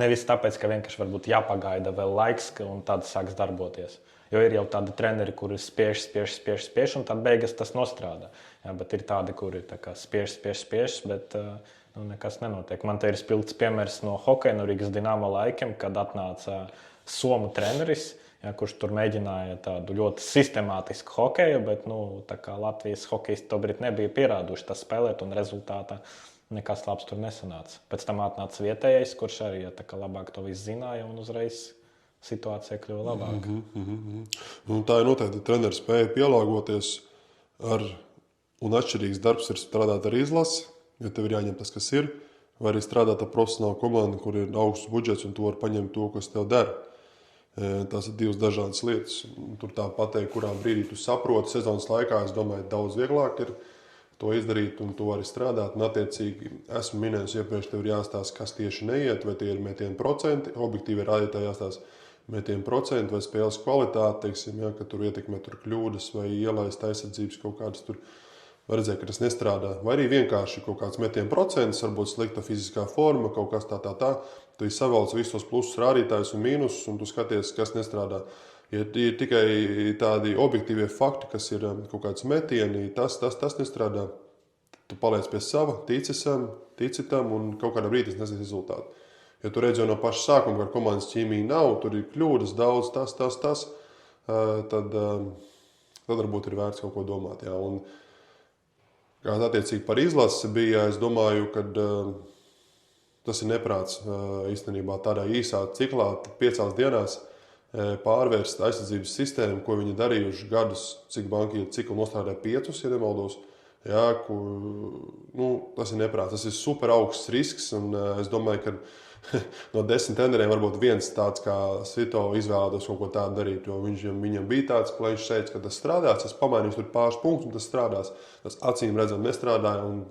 nevis tāpēc, ka vienkārši varbūt jāpagaida vēl laiks, un tad sāks darboties. Jo ir jau tādi treneri, kuri spiež, un tad beigas tas nostrādā. Jā, bet ir tādi, kuri spiež, bet nekas nenotiek. Man te ir spilgts piemērs no hokeja, no Rīgas Dinamo laikiem, kad atnāca somu treneris, jā, kurš tur mēģināja tādu ļoti sistemātisku hokeju, bet Latvijas hokejisti tobrīd nebija pierāduši tas spēlēt, un rezultātā nekas labs tur nesanāca. Pēc tam atnāca vietējais, kurš arī labāk to visu zināja, un uzreiz situācija kļuva labāka. Tā ir noteikti treneris spēja pielāgoties un atšķirīgs darbs ir strādāt ar izlasi, jo tev ir jāņem tas, kas ir, vai arī strādāt ar profesionālu komandu, kur ir augsts budžets un tu vari paņemt to, kas tev der. tās ir divas dažādas lietas. Tur tā pateikt, kurā brīdī tu saproti sezonas laikā, es domāju, daudz vieglāk ir to izdarīt un to arī strādāt. Un, attiecīgi, esmu minējis iepriekš, tev ir jāstāsta, kas tieši neiet, vai tie ir metienu procenti, objektīvi rādītāji jāstāsta metienu procenti vai spēles kvalitāte, teiksim, ja, ka tur ietekmē tur kļūdas vai ielaist aizsardzības kaut kādas tur. Var redzēt, ka tas nestrādā. Vai arī vienkārši kaut kāds metienu procents, varbūt slikta fiziskā forma, kaut kas tā. Tu savalc visus tos plusus rādītājus un mīnusus, un tu skaties, kas nestrādā. Ja ir tikai tādi objektīvie fakti, kas ir kaut kāds metieni, tas nestrādā. Tu paliec pie sava, tici tam, un kaut kādā brīdī tas nesīs rezultātu. Ja tu redzi jau no paša sākuma, ka komandas ķīmija nav, tur ir kļūdas daudz, tad varbūt ir vērts kaut ko domāt. Jā. Un, kā attiecīgi par izlasi bija, es domāju, ka tas ir neprāts īstenībā tādā īsā ciklā, 5 dienās pārvērst aizsardzības sistēmu, ko viņi darījuši gadus, cik banki ciklu nostrādāja 5, ja nemaldos. Jā, tas ir neprāts, tas ir super augsts risks, un es domāju, ka no 10 treneriem varbūt viens tāds kā Svito izvēlētos kaut ko tādu darīt, jo viņam bija tāds, ka viņš teica, ka tas strādās, es pamainīšu tur pāris punktus un tas strādās. Tas acīm redzam nestrādāja un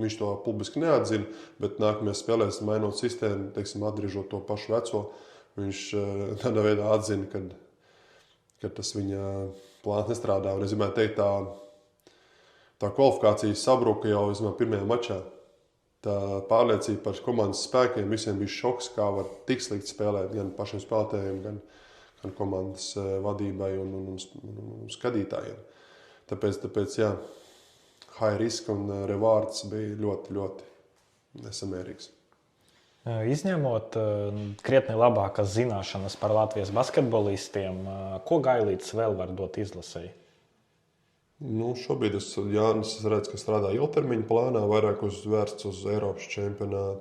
viņš to publiski neatzina, bet nākamajās spēlēs mainot sistēmu, teiksim, atgriežot to pašu veco, viņš tādā veidā atzina, ka tas viņa plāns nestrādā. Un es gribētu teikt, tā kvalifikācija sabruka jau pirmajā mačā. Tā pārliecība par komandas spēkiem visiem bija šoks, kā var tik slikti spēlēt gan pašiem spēlētājiem, gan komandas vadībai un skatītājiem. Tāpēc jā, high risk un rewards bija ļoti, ļoti nesamērīgs. Izņemot krietni labākas zināšanas par Latvijas basketbolistiem, ko Gailīts vēl var dot izlasēji? Šobrīd Jānis redz, ka strādā ilgtermiņa plānā, vairāk vērsts uz Eiropas čempionātu.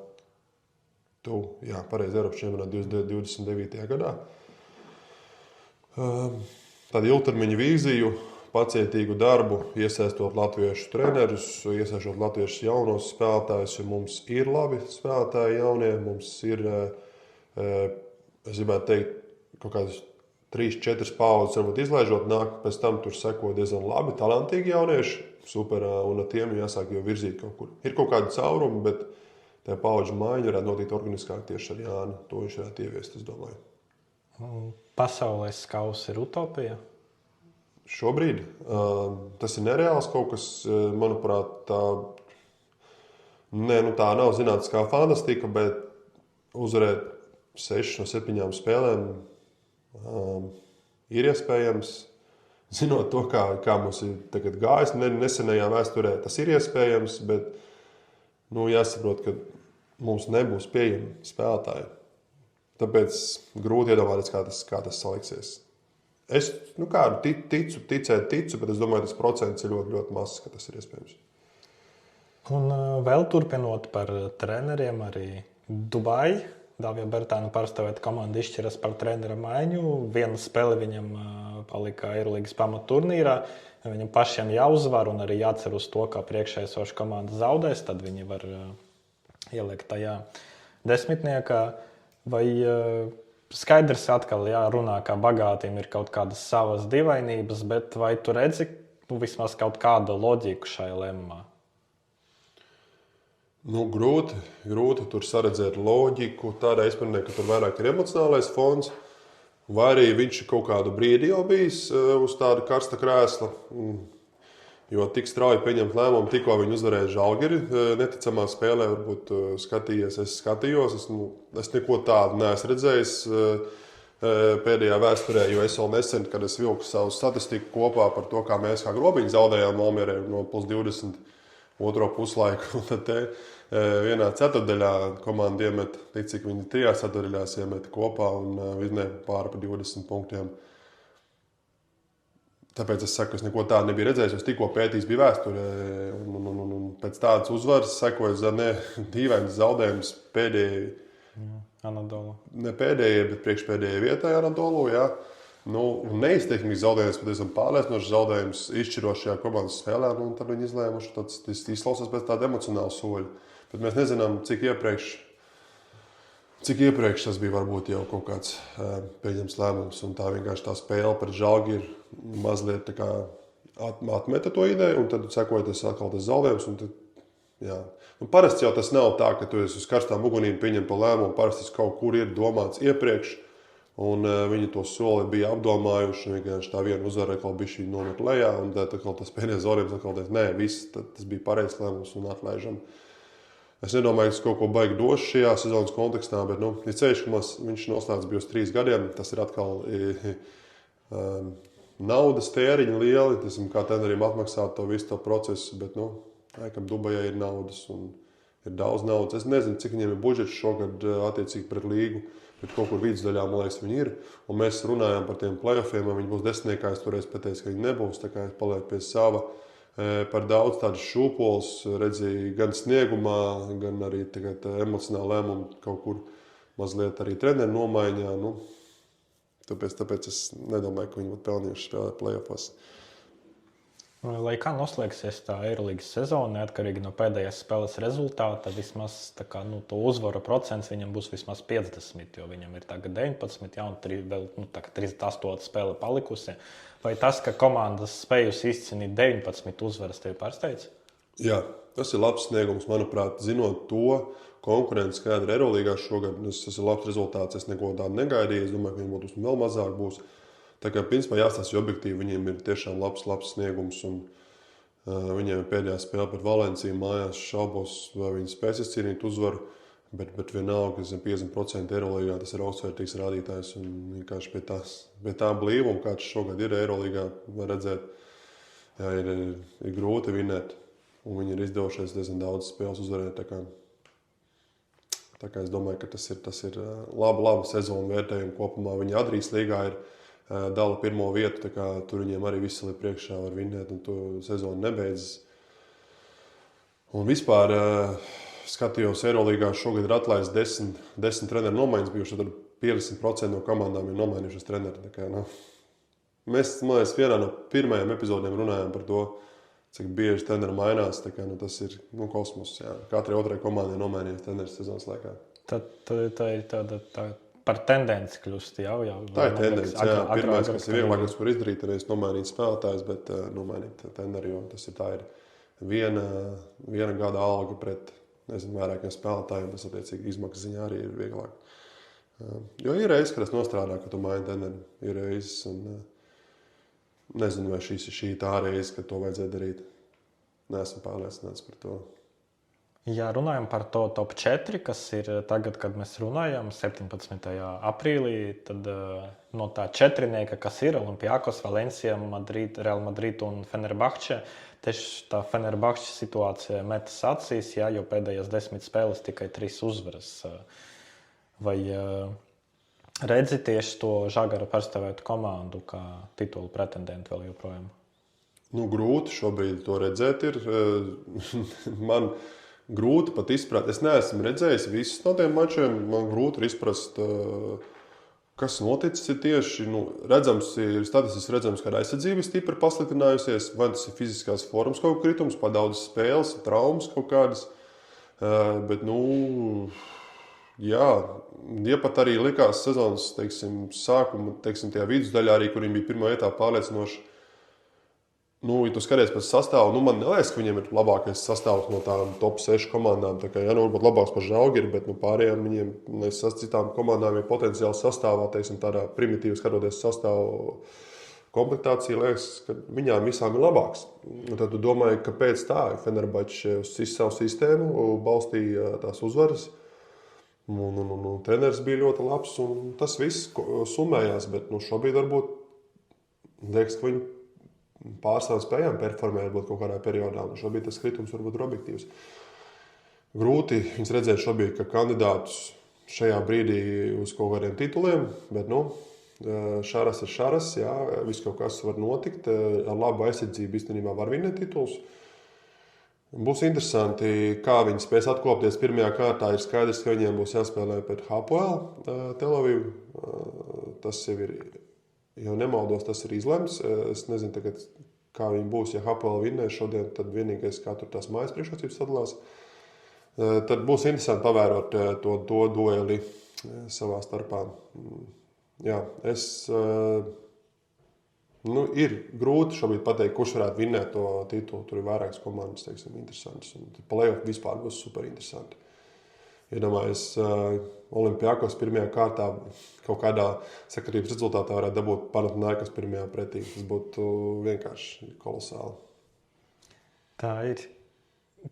Jā, pareizi, Eiropas čempionātu 2029. gadā. Tādu ilgtermiņa vīziju, pacietīgu darbu, iesaistot latviešu trenerus, iesaistot latviešu jaunos spēlētājus, jo mums ir labi spēlētāji jaunie, mums ir, es gribētu teikt, kaut kādas 3-4 paudzes varbūt izlaižot, nāk pēc tam tur seko diezgan labi, talantīgi jaunieši, super, un ar tiem jāsāk jau virzīt kaut kur. Ir kaut kādi caurumi, bet tā paudžu maiņa varētu notikt organiskāk tieši ar Jānu. To viņš varētu ieviest, es domāju. Pasaules kausa ir utopija? Šobrīd tas ir nereāls kaut kas, manuprāt, tā nav zinātniskā fantastika, bet uzvarēt 6 no 7 spēlēm ir iespējams, zinot to, kā mums ir tagad gājis nesenajā vēsturē, tas ir iespējams, bet jāsaprot, ka mums nebūs pieejami spēlētāji. Tāpēc grūti iedomāties, kā tas saliksies. Es ticu, bet es domāju, tas procents ir ļoti, ļoti mazs, ka tas ir iespējams. Un vēl turpinot par treneriem, arī Dubai. Dāvija Bertāna pārstāvēta komanda izšķiras par trenera maiņu. Viena spēle viņam palika Eirolīgas pamatturnīrā. Viņam pašiem jāuzvar un arī jācer uz to, ka priekšējoša komanda zaudēs. Tad viņi var ielikt tajā 10. Vai skaidrs atkal runā, ka bagātiem ir kaut kādas savas divainības, bet vai tu redzi vismaz kaut kādu loģiku šai lēmumā? Grūti tur saredzēt loģiku, tādā izpratnē, ka tur vairāk ir emocionālais fons, vai arī viņš kaut kādu brīdi jau bijis uz tāda karsta krēsla, jo tik strauji pieņemt lēmumu, tikko viņi uzvarēja Žalgiri, neticamā spēlē varbūt es skatījos, es neko tādu neesmu redzējis pēdējā vēsturē, jo es vēl nesen, kad es vilku savu statistiku kopā par to, kā mēs kā grobiņi zaudējām Valmierē no +20 otro puslaiku, un tad vienā ceturdaļā komanda iemet, cik viņi 3 ceturdaļās iemet kopā un vinnēja pāri par 20 punktiem. Tāpēc es saku, es neko tādu nebiju redzējis, es tikko pētījis bija vēsture, un pēc tādas uzvaras sekoja dīvains zaudējums pēdējai, ne pēdējai, bet priekšpēdējai vietai Anadolu, jā. Neizteikmīgs zaudējums, bet esam pārliecinošs zaudējums izšķirošajā komandas spēlē, un tad viņi izlēmuši, tas izklausās pēc tāda emocionāla soļa. Bet mēs nezinām, cik iepriekš Cik iepriekš tas bija varbūt jau kaut kāds pieņems lēmums, un tā vienkārši tā spēle pret Žalgiri mazliet tā kā atmeta to ideju, un tad sekojoties atkal tas zaudējums. Jā. Parasti jau tas nav tā, ka tu esi uz karstām ugunīm pieņem to lēmumu. Parasti tas kaut kur ir domāts iepriekš, un viņi to soli bija apdomājuši. Vienkārši tā viena uzvara atkal bija šī nomet lejā, un tad atkal tas pēdējais zaudējums atkal teica, nē, viss, tas bija pareizs lēmums un atlaižam. Es nedomāju, ka tas kaut ko baigi dos šajā sezonas kontekstā, bet ja ceļš, ka viņš noslēdz bija uz 3 gadiem, tas ir atkal naudas tēriņi lieli, kā treneriem atmaksāt to visu to procesu, bet laikam Dubajai ir naudas un ir daudz naudas. Es nezinu, cik viņiem ir budžets šogad attiecīgi pret līgu, bet kaut kur vidusdaļā, man liekas, viņi ir. Un mēs runājām par tiem playoffiem, vai viņi būs desmitniekā, es toreiz pateicu, ka viņi nebūs, tā kā es palieku pie sava. Par daudz tādu šūpols redzēju gan sniegumā, gan arī emocionāli lēmumu kaut kur mazliet arī treneru nomaiņā. Tāpēc es nedomāju, ka viņi būtu pelnījuši spēlēt playoffos. Lai kā noslēgsies tā Eirolīgas sezona, neatkarīgi no pēdējās spēles rezultāta, vismaz to uzvaru procents viņam būs vismaz 50, jo viņam ir tagad 19, un vēl 38 spēle palikusi. Vai tas, ka komandas spējusi izcīnīt 19 uzvaras, tevi pārsteidz? Jā, tas ir labs sniegums, manuprāt, zinot to konkurenci, kāda ir Eirolīgā šogad. Tas ir labs rezultāts, es neko tādu negaidīju, es domāju, ka viņi būtu vēl mazāk būs. Tā kā, principā, jāstāsta objektīvi, viņiem ir tiešām labs sniegums, un viņiem ir pēdējā spēle pret Valenciju mājās, šaubos, vai viņi spēs izcīnīt uzvaru, bet vienalga, ka 50% Eirolīgā tas ir augstvērtīgs rādītājs, un vienkārši pie tā blīvuma, kāds šogad ir Eirolīgā, var redzēt, jā, ir grūti vinēt, un viņi ir izdevušies diezgan daudz spēles uzvarēt, tā kā es domāju, ka tas ir laba sezona vērtējuma kopumā. Viņi Adrijas līgā ir dala pirmo vietu, tā kā tur viņiem arī visi ir priekšā var vinēt, un to sezonu nebeidzas. Un vispār skatījos Eirolīgā šogad ir atlaists 10 treneru nomaiņas bijuši, tad 50% no komandām ir nomainījušas treneri. Tā kā, mēs, man liekas, vienā no pirmajām epizodēm runājām par to, cik bieži treneri mainās. Tā kā, tas ir kosmos. Jā. Katrai otrai komandai nomainījās treneris sezonas laikā. Tad tā ir tāda par tendenci kļūst jau. Tā ir tendence, jā. Pirmais, kas ir vieglākais, var izdarīt, ir nomainīt spēlētājus, bet nomainīt treneri, jo tā ir viena gada alga pret, vairākiem spēlētājiem, tas attiecīgi izmaksas ziņā arī ir vieglāk. Jo ir reizes, kad es nostrādā, ka tu maini treneri, ir reizes, un nezinu, vai šī tā reize, ka to vajadzēja darīt. Neesmu pārliecināts par to. Ja runājam par to top 4, kas ir tagad, kad mēs runājam, 17. aprīlī, tad no tā četrinieka, kas ir Olympiakos, Valencia, Real Madrid un Fenerbahče, tieši tā Fenerbahče situācija metas acīs, jo pēdējās 10 spēles tikai 3 uzvaras. Vai redzi tieši to Žagara pārstāvētu komandu kā titulu pretendentu vēl joprojām? Grūti šobrīd to redzēt ir. Man grūti pat izprast. Es neesmu redzējis visus no tiem mačiem. Man grūti izprast, kas noticis tieši. Statistiski redzams, ka aizsardzība stipri pasliktinājusies. Vai tas ir fiziskās formas kaut kritums, pa daudz spēles, traumas kaut kādas. Bet, jā, pat arī likās sezonas, sākuma, tajā vidusdaļā arī, kur viņi bija pirmā etapā pārliecinoši. Ja tu skaties pēc sastāvu, man neliekas, ka viņiem ir labākais sastāvs no tām top 6 komandām. Tā kā, varbūt labāks par Žalgiri, bet pārējām viņiem, citām komandām ir potenciāls sastāvā, tādā primitīvi skatoties sastāvu komplektāciju, liekas, ka viņām visām ir labāks. Un tad tu domāji, kāpēc tā? Fenerbahče uz savu sistēmu balstīja tās uzvaras. Treneris bija ļoti labs, un tas viss summējās, bet šobrīd varbūt liekas, ka viņi pārstāvju spējām performēt varbūt kaut kādā periodā, un šobrīd tas kritums varbūt ir objektīvs. Grūti viņus redzēt šobrīd, ka kandidātus šajā brīdī uz kaut kādiem tituliem, bet šaras ir šaras, jā, viss kaut kas var notikt, ar labu aizsardzību īstenībā var vinēt tituls. Būs interesanti, kā viņi spēs atkopties pirmajā kārtā. Ir skaidrs, ka viņiem būs jāspēlē pret Hapoel Tel Avivu. Tas jau ir, ja nemaldos, tas ir izlemts. Es nezinu, tagad, kā viņi būs, ja Hapoel vinnēs šodien, tad vienīgais, kā tur tās mājas priekšrocības sadalās. Tad būs interesanti pavērot to dueli savā starpā. Jā, ir grūti šobrīd pateikt, kurš varētu vinnēt to titulu. Tur ir vairākas komandas, teiksim, interesantas. Play-off vispār būs super interesanti. Iedomājies, Olimpiakos pirmajā kārtā kaut kādā sakarības rezultātā varētu dabūt Panathinaikos pirmajā pretī. Tas būtu vienkārši kolosāli. Tā ir.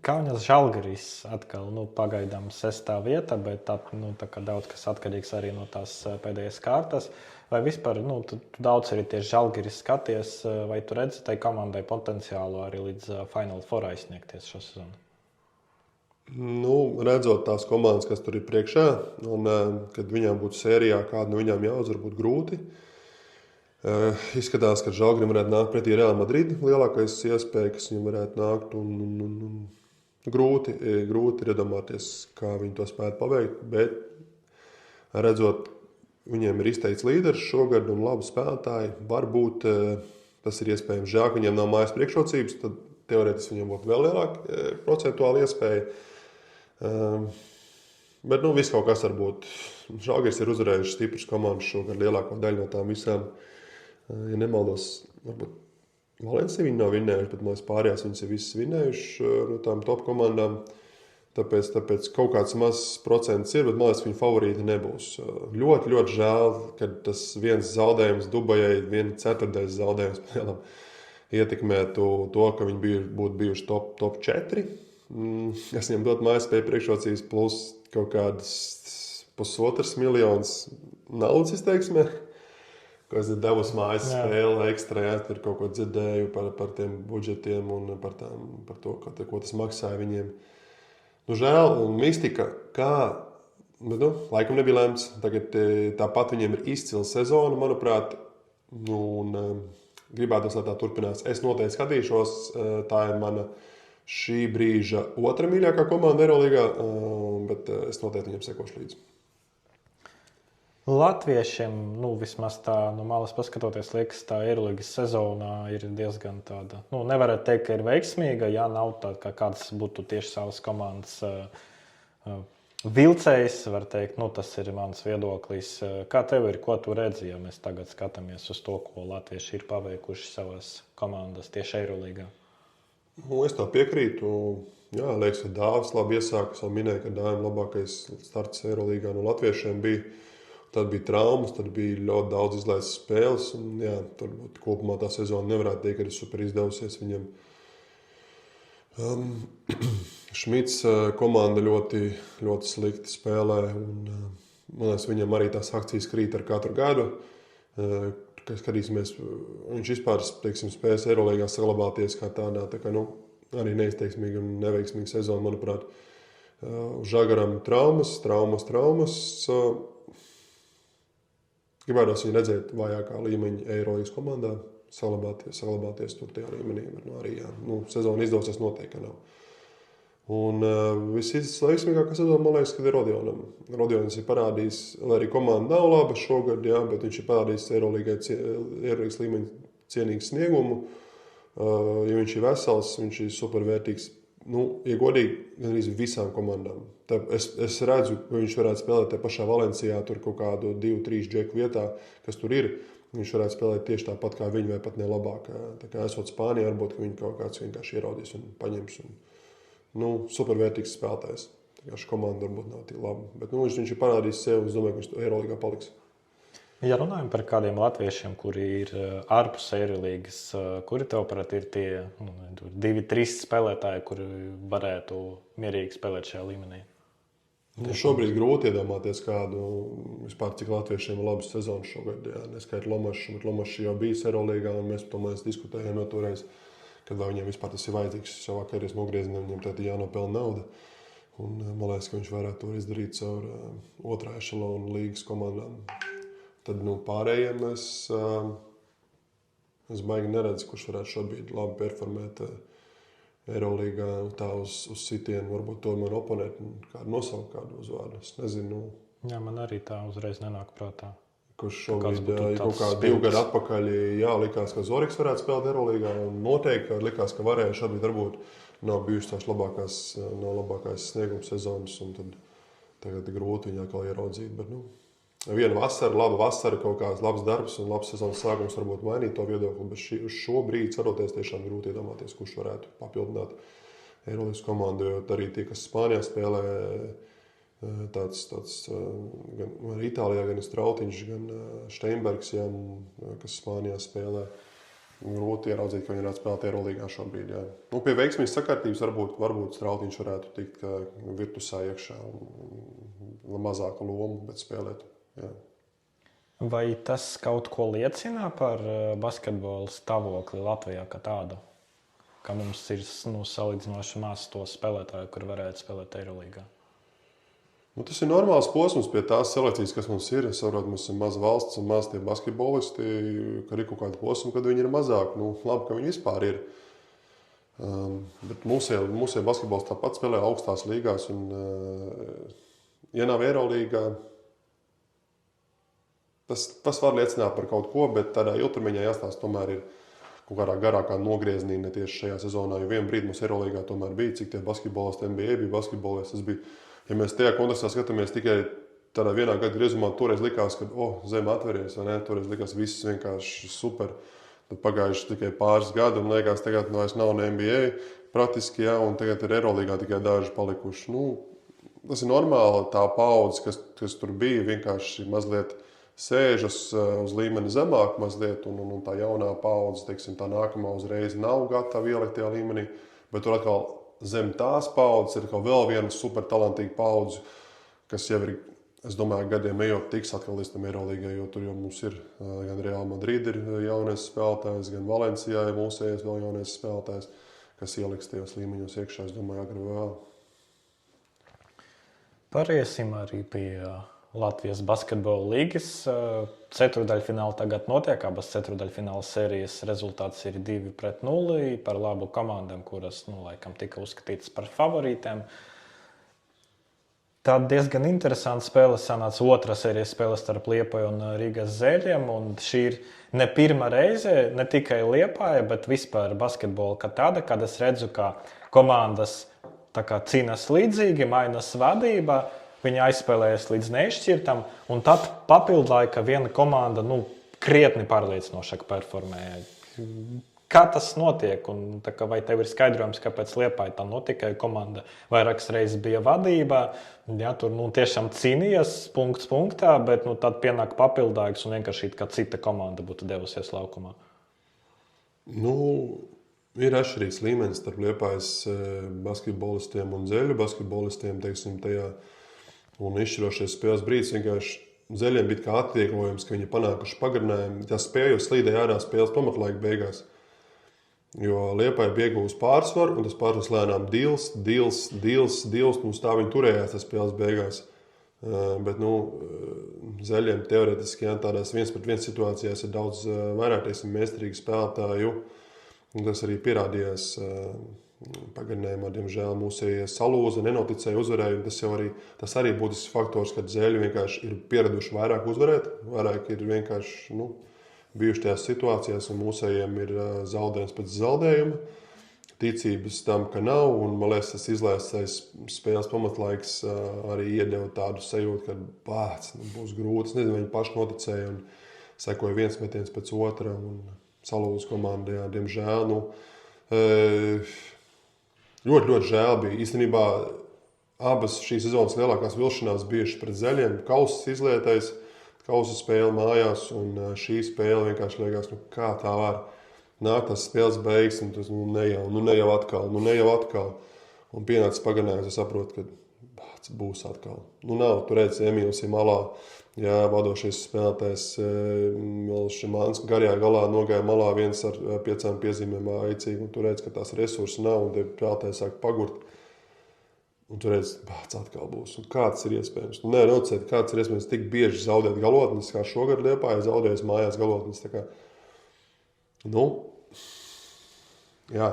Kaunas Žalgiris atkal pagaidām 6. vieta, bet tā kā daudz kas atkarīgs arī no tās pēdējās kārtas. Vai vispār tu daudz arī tieši Žalgiris skaties, vai tu redzi tai komandai potenciālu arī līdz Final Four aizsniegties šo sezonu? Redzot tās komandas, kas tur ir priekšā, un kad viņām būtu sērijā, kāda no viņām jāuzvar, būtu grūti. Izskatās, ka Žalgirim varētu nākt pretī Real Madrid. Lielākais iespēja, kas viņam varētu nākt. Grūti ir iedomāties, kā viņi to spētu paveikt, bet redzot, viņiem ir izteikts līderis šogad un labi spēlētāji. Varbūt tas ir iespējams. Žēl, ka viņiem nav mājas priekšrocības, tad teorētiski viņiem būtu vēl lielāka procentuāla iespēja. Bet viss kaut kas var būt. Žalgiris ir uzvarējuši stipras komandas šogad, lielāko daļu no tām visām. Ja nemaldos, varbūt Valencia viņi nav vinnējuši, bet mēs pārējās viņas ir visas vinnējuši no tām top komandām. Tāpēc kaut kāds mazs procents ir, bet man liekas, viņu favorīti nebūs. Ļoti, ļoti žēl, ka tas viens zaudējums Dubajai, 1/4 zaudējums spēlēm ietekmētu to, ka viņi būtu bijuši top 4. Es viņam dotu mājaspēju priekšrocības plus kaut kādas 1,5 miljonus naudas izteiksmē, kas ir devusi mājas spēle ekstra. Jā, tur kaut ko dzirdēju par tiem budžetiem un par to, ko tas maksāja viņiem. Žēl un mistika, bet laikam nebija lemts. Tagad tāpat viņiem ir izcila sezona, manuprāt, un gribētos, lai tā turpinās. Es noteikti skatīšos, tā ir mana šī brīža otra mīļākā komanda Eirolīgā, bet es noteikti viņam sekošu līdzi. Latviešiem, vismaz tā no malas paskatoties, liekas, tā Eirolīgas sezonā ir diezgan tāda, nevarētu teikt, ka ir veiksmīga, ja nav tāda, kā kāds būtu tieši savas komandas vilcējs, var teikt, tas ir mans viedoklis. Kā tev ir, ko tu redzi, ja mēs tagad skatāmies uz to, ko latvieši ir paveikuši savas komandas tieši Eirolīgā? Es tā piekrītu. Jā, liekas, ka Dāvis labi iesāka. Es jau minēju, ka Dāvim labākais starts Eirolīgā no latviešiem bija. Tad bija traumas, tad bija ļoti daudz izlaistas spēles. Un, jā, tur kopumā tā sezona nevarētu teikt, ka ir super izdevusies viņam. Šmits komanda ļoti, ļoti slikti spēlē. Man liekas, viņam arī tās akcijas krīt ar katru gadu. Kad skatīsimies, viņš vispār spējas Eirolīgā saglabāties kā tādā, arī neizteiksmīga un neveiksmīga sezona, manuprāt. Žagaram traumas. Gribētos viņu redzēt vājākā līmeņa Eirolīgas komandā, saglabāties tur tajā līmenī. Arī, jā. Sezona izdosies noteikti, ka nav. Un visveiksmīgākā sezona, man liekas, kad ir Rodionam. Rodions ir parādījis, lai arī komanda nav laba šogad, jā, bet viņš ir parādījis Eirolīgas līmeņa cienīgu sniegumu. Ja viņš ir vesels, viņš ir supervērtīgs. Ja godīgi, gan arī visām komandām. Es redzu, ka viņš varētu spēlēt te pašā Valencijā, tur kaut kādu 2-3 džeku vietā, kas tur ir. Viņš varētu spēlēt tieši tāpat kā viņi, vai pat ne labāk. Tā kā esot Spānijā, varbūt viņi kaut kāds vienkārši ieraudzīs un paņems. Supervērtīgs spēlētājs. Šī komanda varbūt nav tik laba. Bet viņš ir parādījis sev, es domāju, ka viņš Eirolīgā paliks. Ja runājam par kādiem latviešiem, kuri ir ārpus Eirolīgas, kuri tev ir tie 2-3 spēlētāji, kuri varētu mierīgi spēlēt šajā līmenī? Šobrīd grūti iedomāties kādu, vispār cik latviešiem ir labas sezonas šogad. Jā, neskait Lomašs, bet Lomašs jau bijis Eirolīgā, un mēs par to diskutējām jau toreiz, kad vai viņiem vispār tas ir vajadzīgs savā karjeras nogriezienā, viņam tad jānopelna nauda. Un man liekas, ka viņš varētu to izdarīt caur otrā ešalona līgas komandām. Tad pārējiem es baigi neredzu, kurš varētu šobrīd labi performēt Eirolīgā tā uz sitienu. Varbūt to man oponēt kādu nosaukt, kādu uzvārdu. Es nezinu. Jā, man arī tā uzreiz nenāk prātā. Kurš šobrīd kaut kādu 2 gadu atpakaļ likās, ka Zoriks varētu spēlēt Eirolīgā. Noteikti likās, ka varēja. Šobrīd varbūt nav bijušas tās labākās snieguma sezonas. Un tad tagad grūti viņu atkal ieraudzīt. Bet, viena vasara, laba vasara, kaut kāds labs darbs un labs sezonas sākums varbūt mainīt to viedokli, bet uz šo brīdi ceroties tiešām grūti iedomāties, kurš varētu papildināt Eirolandes komandu, jo arī tie, kas Spānijā spēlē, tāds gan Itālijā, gan Strautiņš, gan Steinbergs, jā, kas Spānijā spēlē. Grūti ieraudzīt, ka viņi varētu spēlēt Eirolīgā šobrīd. Jā. Pie veiksmīgas sakārtības varbūt Strautiņš varētu tikt virtusā iekšā un mazāku lomu, bet spēlēt. Jā. Vai tas kaut ko liecina par basketbola stāvokli Latvijā kā tādu? Ka mums ir salīdzinoši maz to spēlētāju, kur varētu spēlēt Eirolīgā? Tas ir normāls posms pie tās selekcijas, kas mums ir. Es saprotu, mums ir maza valsts un maz tie basketbolisti, ka ir kaut kāda posma, kad viņi ir mazāk. Labi, ka viņi vispār ir. Bet mūsu basketbols tāpat spēlē augstās līgās. Un, ja nav Eirolīgā, tas var liecināt par kaut ko, bet tādā ilgtermiņā jāstāsta tomēr ir kaut kādā garākā nogriezienī, ne tieši šajā sezonā. Jo vienā brīdī mums Eirolīgā tomēr bija, cik tie basketbolisti NBA bija basketbolisti. Tas bija, ja mēs tajā kontekstā skatāmies tikai tādā vienā gada griezumā, toreiz likās, ka zeme atveries, vai ne? Toreiz likās viss vienkārši super. Tad pagājuši tikai pāris gadi un liekas, tagad vairs nav ne NBA praktiski, jā, un tagad ir Eirolīgā tikai daži palikuši. Tas ir normāli, tā paudze, kas tur bija, vienkārši mazliet sēžas uz līmeni zemāk mazliet, un tā jaunā paudze, teiksim, tā nākamā uzreiz nav gatava ielikt tajā līmenī, bet tur atkal zem tās paudzes ir vēl viena super talantīga paudze, kas jau ir, es domāju, gadiem ejot tiks atkal līdz tam Eirolīgai, jo tur jau mums ir gan Real Madrid ir jaunais spēlētājs, gan Valencijā ir mūsējais vēl jaunais spēlētājs, kas ieliks tajos līmeņos iekšā, es domāju, agri vēl. Pāriesim arī pie Latvijas basketbola līgas. Ceturdaļfināli tagad notiek, abas ceturdaļfināla sērijas rezultāts ir 2-0 par labu komandām, kuras, laikam, tika uzskatītas par favorītēm. Tā diezgan interesanta spēle sanāca otrā sērijas spēle starp Liepāju un Rīgas Zēļiem, un šī ir ne pirmā reize, ne tikai Liepāja, bet vispār basketbola kā tāda, kad es redzu, ka komandas cīnās līdzīgi, mainās vadība. Viņi aizspēlējas līdz neizšķirtam, un tad papildlaika viena komanda krietni pārliecinošāk performēja. Kā tas notiek? Un, vai tev ir skaidrojums, kāpēc Liepāja tā notika? Komanda vairākas reizes bija vadībā, ja, tur tiešām cīnījās punkts punktā, bet tad pienāk papildlaiks un vienkārši kā cita komanda būtu devusies laukumā. Ir atšķirīgs līmenis starp Liepājas basketbolistiem un Zeļu basketbolistiem, teiksim, tajā. Un izšķirošais spēles brīdis vienkārši Zeļiem bija kā atvieglojums, ka viņi panākuši pagarinājumu. Tā spēja slīdēja ārā spēles pamatlaika beigās. Jo Liepāja bija iegūst pārsvaru, un tas pārsvars lēnām dilst, un tā viņi turējās tas spēles beigās. Bet Zeļiem teorētiski tādās 1-pret-1 situācijās ir daudz vairāk, teiksim, meistarīgi spēlētāju. Un tas arī pierādījās pagarinājumā, diemžēl, mūsējie salūza, nenoticēja uzvarēju. Tas arī būtisks faktors, ka Zeļi vienkārši ir pieraduši vairāk uzvarēt, vairāk ir vienkārši bijuši tajās situācijās, un mūsējiem ir zaudējums pēc zaudējuma. Ticības tam, ka nav, un man liekas, tas izlēstais spēles pamatlaiks arī iedeva tādu sajūtu, ka būs grūti. Es nezinu, viņi paši noticēja un sekoja viens metiens pēc otra, un salūza komandajā, diemžēl. Ļoti, ļoti žēl bija. Īstenībā abas šīs sezonas lielākās vilšanās bijušas pret Zeļiem. Kausas izlietais, kausa spēle mājās, un šī spēle vienkārši liekas, kā tā var nākt tas spēles beigas, un tas ne jau atkal. Un pienācis pagarinājums, es saprotu, ka būs atkal. Nav, tu redzi, Emīls ir malā, jā, vadošais spēlētājs, Šimāns garajā galā nogāja malā viens ar 5 piezīmēm aicīgi, un tu redzi, ka tās resursi nav, un tie spēlētāji sāk pagurt. Un tu redzi, atkal būs. Un kā tas ir iespējams? Nevar kā tas ir iespējams tik bieži zaudēt galotnes, kā šogad Liepāja zaudējas mājās galotnes. Jā,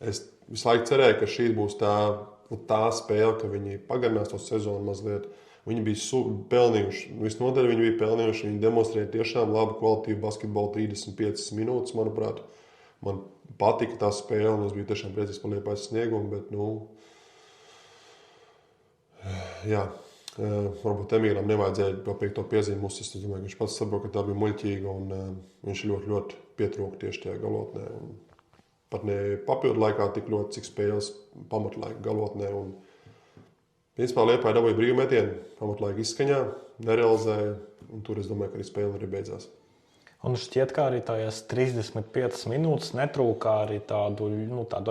es visu laiku cerēju, ka šī būs tā spēle, ka viņi pagarinās to sezonu mazliet. Viņi bija pelnījuši, visnotaļ viņi bija pelnījuši, viņi demonstrēja tiešām labu kvalitīvu basketbolu 35 minūtes, manuprāt. Man patika tā spēle, un es biju tiešām priecīgs par Liepājas sniegumu, bet, jā, Varbūt Emīlam nevajadzēja to 5. piezīmu uzsist. Es domāju, ka viņš pats saprot, ka tā bija muļķīga un viņš ļoti, ļoti pietrūka tieši tajā galotnē. Un pat ne papildu laikā tik ļoti, cik spēles pamatlaika galotnē. Un, principā Liepāja dabūja brīvu metienu, pamatlaika izskaņā, nerealizēja. Un tur es domāju, ka arī spēle arī beidzās. Un šķiet, ka arī tajās 35 minūtes netrūkā arī tādu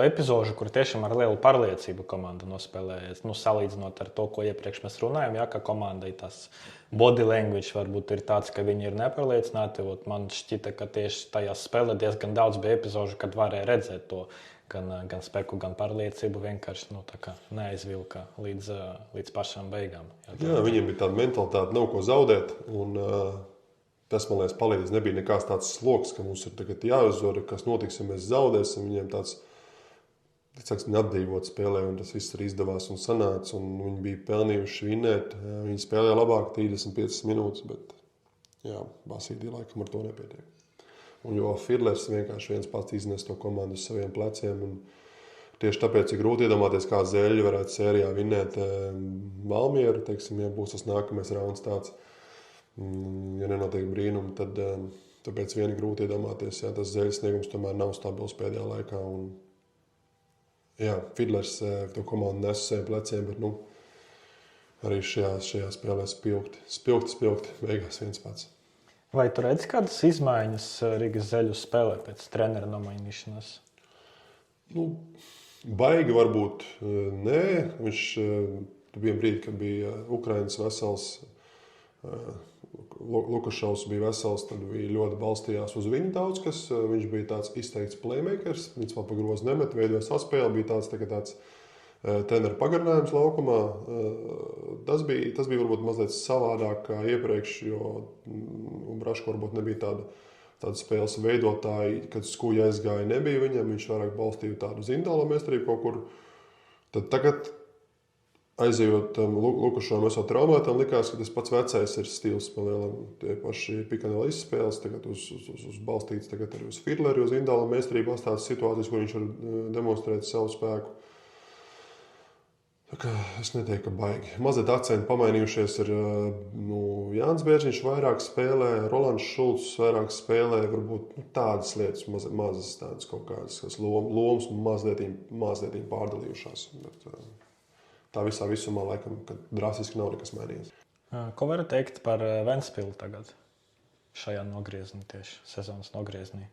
epizodu, kur tiešām ar lielu pārliecību komanda nospēlējas. Salīdzinot ar to, ko iepriekš mēs runājām, ka komandai tas body language varbūt ir tāds, ka viņi ir nepārliecināti. Man šķita, ka tieši tajā spēlē diezgan daudz bija epizodu, kad varēja redzēt to gan spēku, gan pārliecību. Vienkārši neaizvilka līdz pašām beigām. Jā, viņiem bija tāda mentalitāte, nav ko zaudēt. Un, tas, man liekas, palīdz. Nebija nekāds tāds sloks, ka mums ir tagad jāuzvar, kas notiks, ja mēs zaudēsim. Viņiem tāds, viņi atdzīvot spēlē, un tas viss arī izdevās un sanāca. Un viņi bija pelnījuši vinēt. Viņi spēlēja labāk 35 minūtes, bet Basīdī laikam ar to nepietiek. Un jo Fidlers vienkārši viens pats iznes to komandu uz saviem pleciem. Un tieši tāpēc ir grūti iedomāties, kā Zeļi varētu sērijā vinēt Valmieru. Ja būs tas nākamais rauns tāds. Ja nenotiek brīnumi, tad tāpēc vieni grūti iedomāties. Tas Zeļas sniegums tomēr nav stabils pēdējā laikā. Un, Fidlers to komandu nes uz saviem pleciem, bet arī šajā spēlē spilgti, beigās viens pats. Vai tu redzi kādas izmaiņas Rīgas Zeļu spēlē pēc trenera nomainīšanās? Baigi varbūt nē. Viņš bija brīdi, kad bija Ukrainas vesels, Lukašovs bija vesels, tad bija ļoti balstījās uz viņu daudz, kas viņš bija tāds izteikts playmakers. Viņš pa grozu nemet, veidoja saspēli, bija tāds treneru pagarinājums laukumā. Tas bija varbūt mazliet savādāk kā iepriekš, jo Braško varbūt nebija tāda spēles veidotāji, kad skuja aizgāja, nebija viņam. Viņš vairāk balstīja tādu zindālo meistarību kaut kur. Tad tagad, aizejot Lukašovam, esot traumētam, likās, ka tas pats vecais ir stils palielam. Tie paši pikanēla izspēles, tagad uz balstīts tagad arī uz Fidleri, uz Indāla meistarību astāts situācijas, kur viņš var demonstrēt savu spēku. Tā kā es neteiktu, ka baigi. Mazliet akcenti pamainījušies ir Jānis Bērziņš vairāk spēlē, Rolands Šulcs vairāk spēlē, varbūt tādas lietas, mazas tādas kaut kādas lomas mazliet pārdalījušās. Bet, tā visā visumā, laikam, kad drastiski nav nekas mainījies. Ko var teikt par Ventspilu tagad? Šajā nogriezienī, tieši sezonas nogriezienī.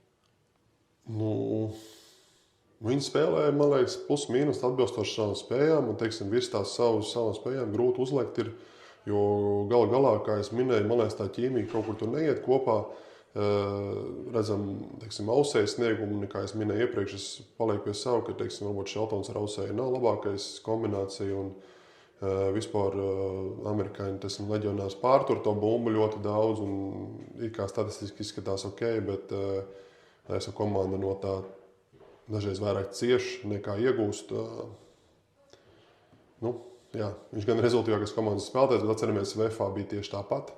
Viņi spēlēja, man liekas, plus-mínus atbilstoši savām spējām. Un, teiksim, virs tās savām spējām grūti uzliekt ir, jo galā, kā es minēju, man liekas, tā ķīmija kaut kur tur neiet kopā. Redzam, teiksim, Ausēja sniegumu, kā es minēju iepriekš, es palieku pie savu, ka, teiksim, varbūt Šeltons ar Ausēju nav labākais kombinācija un vispār amerikāņi, teiksim, leģionārs pārtur to bumbu ļoti daudz un it kā statistiski izskatās ok, bet esmu komanda no tā dažreiz vairāk cieš nekā iegūst. Viņš gan rezultātīvākais komandas spēlētājs, bet atceramies, VFA bija tieši tāpat.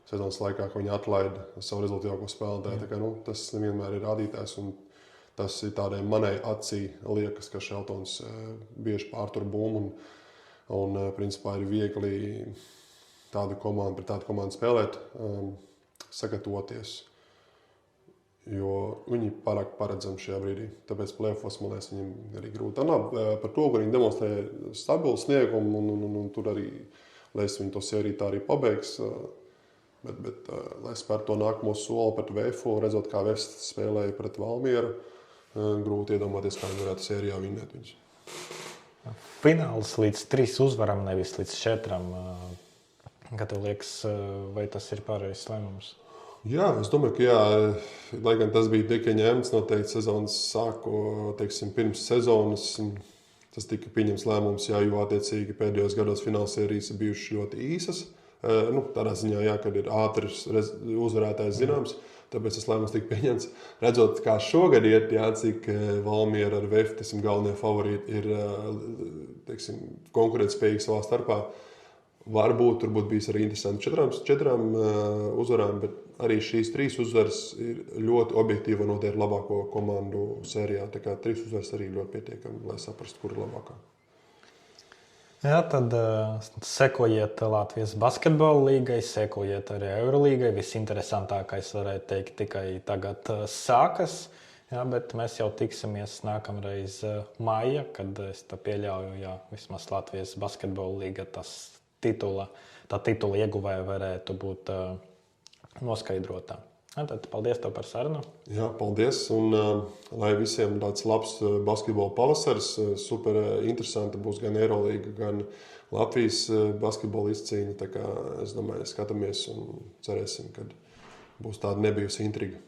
Sezonas laikā, ka viņi atlaida savu rezultātīvāko spēlētāju. Tā kā, tas nevienmēr ir rādītājs. Un tas ir tādai manai acī liekas, ka Šeltons bieži pārtur bumbu. Un principā ir viegli pret tādu komandu spēlēt, sagatavoties. Jo viņi pārāk paredzami šajā brīdī. Tāpēc play-offos, man liekas, viņiem arī grūti. Par to, ka viņi demonstrē stabilu sniegumu un tur arī, lai viņi to sēriju tā arī pabeigs. Bet lai spēr to nākamo soli pret VFO, redzot, kā Vest spēlēja pret Valmieru, grūti iedomāties, kā viņi varētu sērijā vinnēt viņus. Fināls līdz 3 uzvaram, nevis līdz 4. Kā tev liekas, vai tas ir pareizs lēmums? Jā, es domāju, ka jā. Lai gan tas bija tikai ņemts noteikti sezonas teiksim, pirms sezonas, tas tika pieņems lēmums, jo attiecīgi pēdējos gados fināls sērijas ir bijušas ļoti īsas. Tādā ziņā, kad ir ātrs uzvarētājs zināms, tāpēc tas lēmums tika pieņemts. Redzot, kā šogad iet, cik Valmiera ar VF, galvenie favorīti ir konkurētspējīgi savā starpā. Varbūt tur būtu bijis arī interesanti četrām uzvarām, bet arī šīs 3 uzvaras ir ļoti objektīvi noteikti labāko komandu sērijā. Tā kā 3 uzvaras arī ļoti pietiekami, lai saprastu, kur ir labākā. Jā, tad sekojiet Latvijas basketbola līgai, sekojiet arī Eurolīgai. Visinteresantākais, varētu teikt, tikai tagad sākas. Jā, bet mēs jau tiksimies nākamreiz maijā, kad es pieļauju, ja vismaz Latvijas basketbola līga tā titula ieguvēja varētu būt noskaidrotā. Jā, tad paldies tev par sarunu. Jā, paldies. Un lai visiem tāds labs basketbola pavasaris, super interesanti būs gan Eurolīga, gan Latvijas basketbola izcīņa. Tā kā es domāju, skatāmies un cerēsim, ka būs tāda nebijusi intriga.